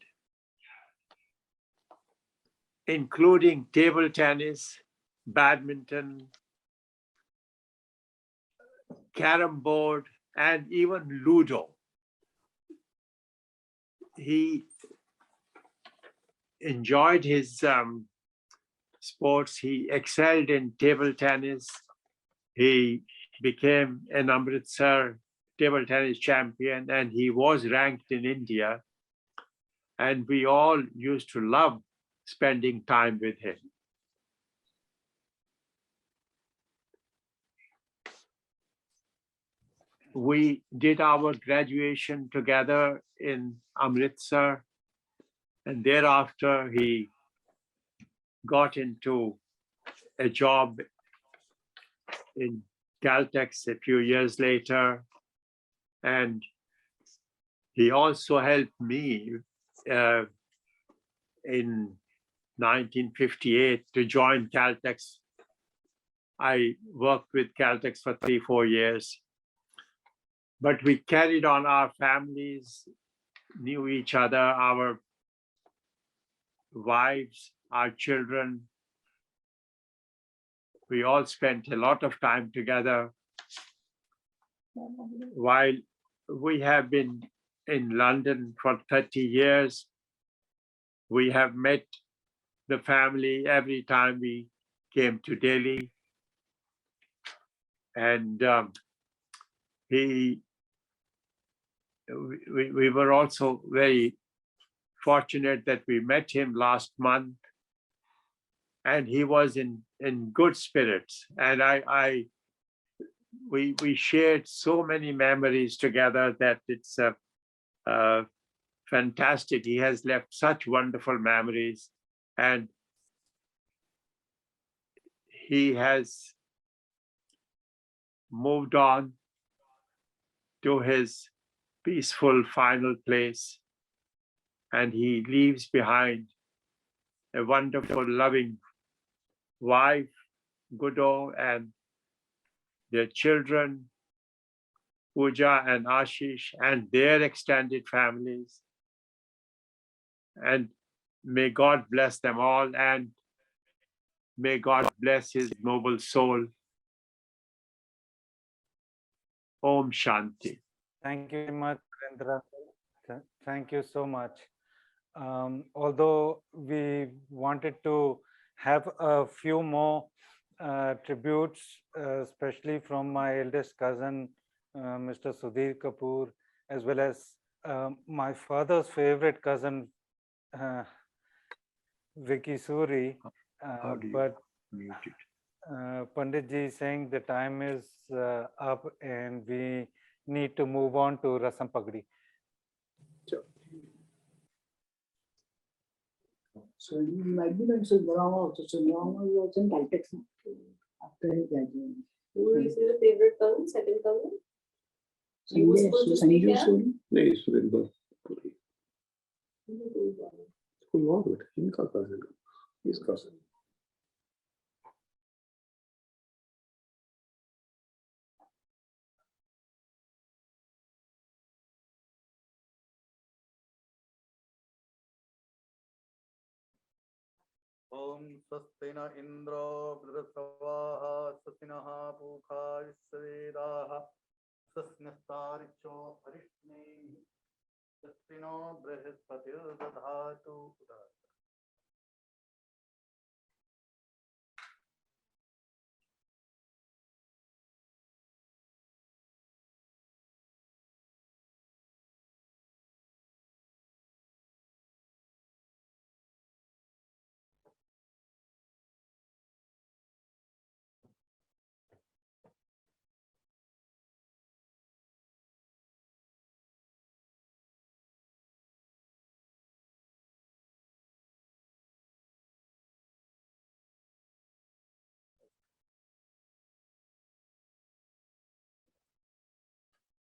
including table tennis, badminton, carom board, and even Ludo. He enjoyed his sports. He excelled in table tennis. He became an Amritsar table tennis champion, and he was ranked in India. And we all used to love spending time with him. We did our graduation together in Amritsar, and thereafter he got into a job in Caltex a few years later, and he also helped me in 1958 to join Caltex. I worked with Caltex for 3-4 years, but we carried on. Our families knew each other, our wives, our children. We all spent a lot of time together. While we have been in London for 30 years, we have met the family every time we came to Delhi. And we were also very fortunate that we met him last month, and he was in good spirits. And we shared so many memories together that it's fantastic. He has left such wonderful memories, and he has moved on to his peaceful final place, and he leaves behind a wonderful, loving wife, Gudo, and their children, Pooja and Ashish, and their extended families. And may God bless them all, and may God bless his noble soul. Om Shanti. Thank you very much, Narendra. Thank you so much. Although we wanted to have a few more tributes, especially from my eldest cousin, Mr. Sudhir Kapoor, as well as my father's favorite cousin, Vicky Suri. But muted. Pandit ji is saying the time is up and we need to move on to Rasam Pagdi. So you might be going to Sundarama also. Sundarama is also in Caltex now, after his graduation. Who is your favorite cousin, second cousin? You were supposed to speak, yeah? नहीं सुरेंद्र पुरी कोई और बेटा इनका cousin इसका cousin ओम स्वस्ति न इंद्रो बृहस्पतिः स्वस्ति नः पूषा विश्ववेदाः स्वस्ति नस्तार्क्ष्यो अरिष्टनेमिः स्वस्ति नो बृहस्पतिर्दधातु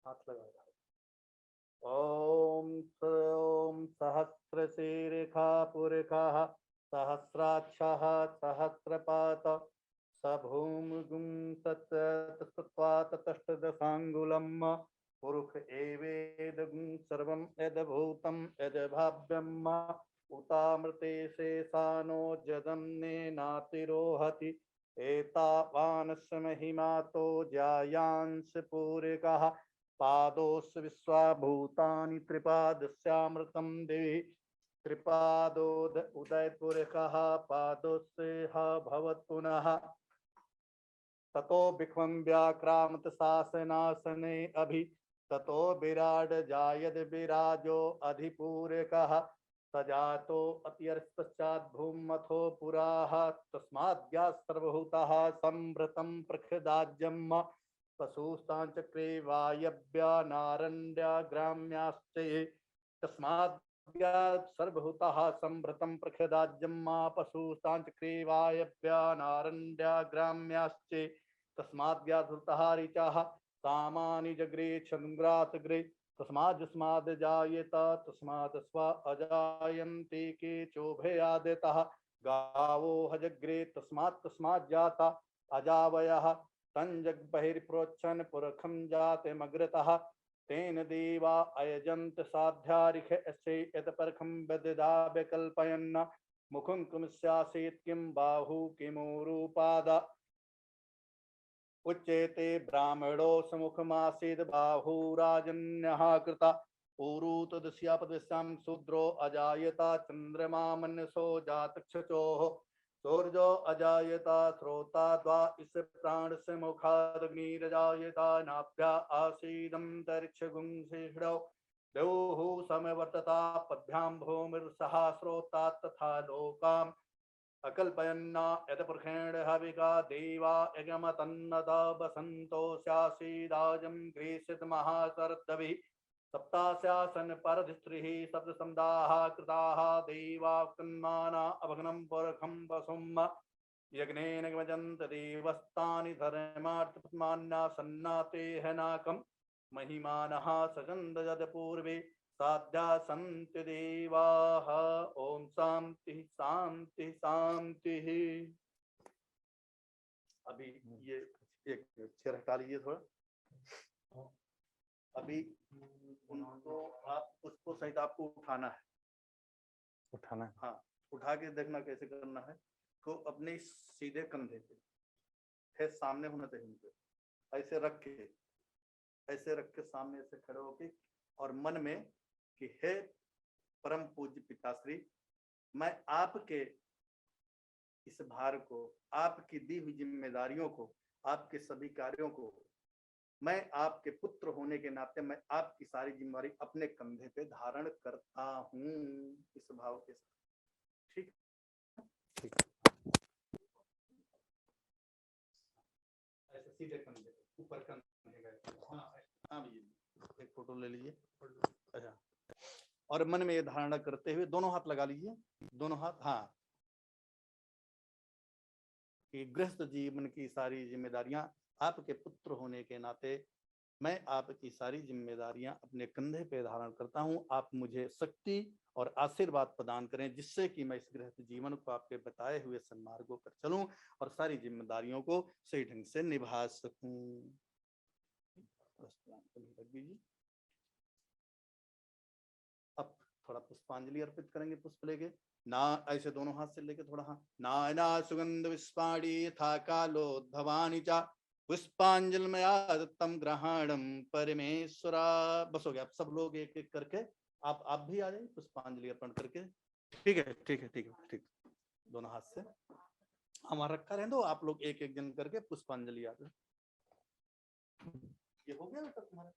हाथ लगाओ। ओम सहस्रशीर्षा पुरखः सहस्राक्षः सहस्रपात सभूमगुं तत्तत्वा ततष्टदशाङ्गुलं पुरुष एवेदगुं सर्वं यद्भूतं यद्भाव्यम् उतामृते शेषानो जदन्नेनातिरोहति एतावानस्य महिमातो जायांश पूरकः पादोस विश्वाभूतानि त्रिपादस्यामृतं देहि त्रिपादोद उदयपुरकः पादोस्य भवत् पुनः ततो बिक्वं व्याक्रामत शासनासने अभि ततो विराड जायद विराजो अधिपूरकः सजातो अत्यर्पश्चात् भूमथो पुराः तस्माद्या सर्वभूतः संभृतं प्रखदाज्यम् पशुस्तांचक्रे वायव्या नारण्या ग्राम्याश्च तस्माद्या सर्वभूतः संभृतं प्रखदाज्यम् पशुस्तांचक्रे वायव्या नारण्या ग्राम्याश्च तस्माद्या धृतः ऋचः सामानि जग्रे चन्द्रासग्रे तस्माद् जायेत तस्मात् स्व अजायन्ते के चोभयादितः गावो हजग्रे तस्मात् जाता अजावयः तंजग बहिर्प्रोच्छन् पुरखं जातमग्रतः तेन देवा अयजन्त साध्यारिख ऐसे यत्परखं वददा विकल्पयन् मुखं किमस्यासीत् किं बाहु किमूरुपाद उच्यते ब्राह्मणो समुखमासीद् बाहुराजन्यः कृता ऊरू तदस्यापदस्यां शूद्रो अजायता चंद्रमा मनसो जातक्षचोः सूर्यो अजायता श्रोता द्वा इस प्राण से मुखादग्निरजायता नाभ्या आसीदं तरिक्षगुंसिषडौ द्यौः समवर्तता पद्भ्यां भूमिर्सहा श्रोता तथा लोकाम् अकल्पयन्ना यतपुरुषेण हविका देवा यज्ञमतन्नदा वसन्तो स्यासीदाजं ग्रीषित महाशरद्भिः सप्तास्यासन परधिस्त्रिः सप्तसन्दाः कृताः देवा कन्माना अभग्नं पुरखं वसुम् यज्ञेन गमजन्त देवस्तानि धर्मार्थमान्या सन्नाते हनाकं महिमानः सजन्द यद्पूर्वे साध्या संत देवाः। ओम शांति शांति शांति। अभी ये एक चेयर हटा लीजिए थोड़ा। अभी उनको आप उसको सहित आपको उठाना है। उठाना है? हाँ, उठा के देखना कैसे करना है। तो अपने सीधे कंधे पे है सामने होना चाहिए उनके, ऐसे रख के सामने ऐसे खड़े होके और मन में कि हे परम पूज्य पिताश्री, मैं आपके इस भार को, आपकी दी हुई जिम्मेदारियों को, आपके सभी कार्यों को, मैं आपके पुत्र होने के नाते मैं आपकी सारी जिम्मेदारी अपने कंधे पे धारण करता हूँ, इस भाव के साथ। ठीक। सीधे कंधे ऊपर कंधे गए। हाँ हाँ भैया एक फोटो ले लीजिए। अच्छा, और मन में ये धारणा करते हुए दोनों हाथ लगा लीजिए, दोनों हाथ। हाँ, कि गृहस्थ जीवन की सारी जिम्मेदारियां आपके पुत्र होने के नाते मैं आपकी सारी जिम्मेदारियां अपने कंधे पे धारण करता हूं। आप मुझे शक्ति और आशीर्वाद प्रदान करें जिससे कि मैं इस गृहस्थ जीवन को आपके बताए हुए सन्मार्गों पर चलूं और सारी जिम्मेदारियों को सही ढंग से निभा सकूं। रख दीजिए। अब थोड़ा पुष्पांजलि अर्पित करेंगे, पुष्प लेके ना, ऐसे दोनों हाथ से लेके थोड़ा। हाँ, नायना सुगंध विस्पाणी था कालोद्भवानी चा पुष्पांजलमया दत्तम ग्रहणम परमेश्वरा। बस हो गया। आप सब लोग एक एक करके आप भी आ जाइए पुष्पांजलि अर्पण करके। ठीक है ठीक है ठीक है ठीक। दोनों हाथ से हमारा रखा रहने दो, आप लोग एक एक जन करके पुष्पांजलि आ जाए। ये हो गया बेटा तुम्हारा।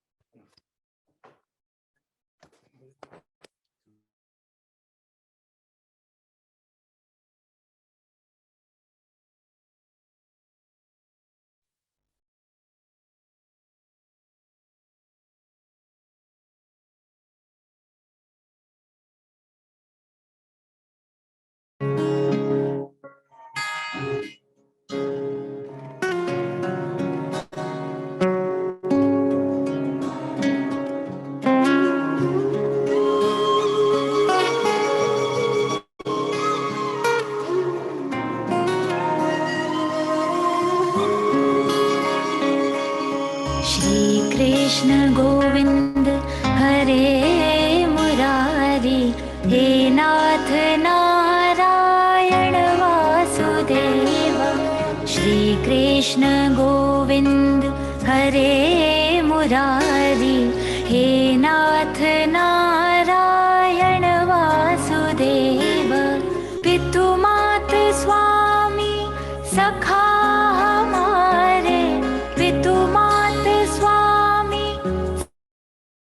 श्री कृष्ण गोविंद हरे मुरारी, हे नाथ नारायण वासुदेव। श्री कृष्ण गोविंद हरे मुरारी, हे नाथ नारायण वासुदेव। पितु मात स्वामी सखा हमारे, पितु मात स्वामी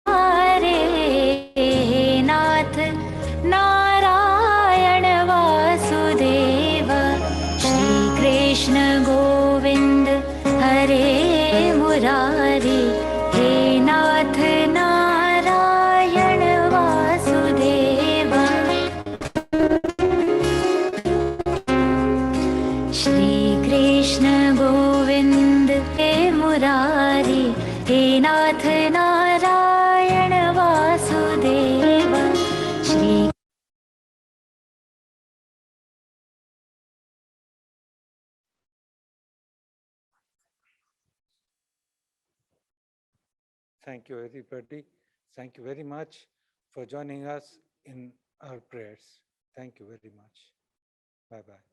हमारे, हे नाथ नारायण वासुदेव। श्री कृष्ण गोविंद हरे मुरारी, हे नाथ नारायण वासुदेव। श्री कृष्ण गोविंद हे मुरारी, हे नाथ Narayan Vasudev. Shri Thank you, everybody. Thank you very much for joining us in our prayers. Thank you very much. Bye-bye.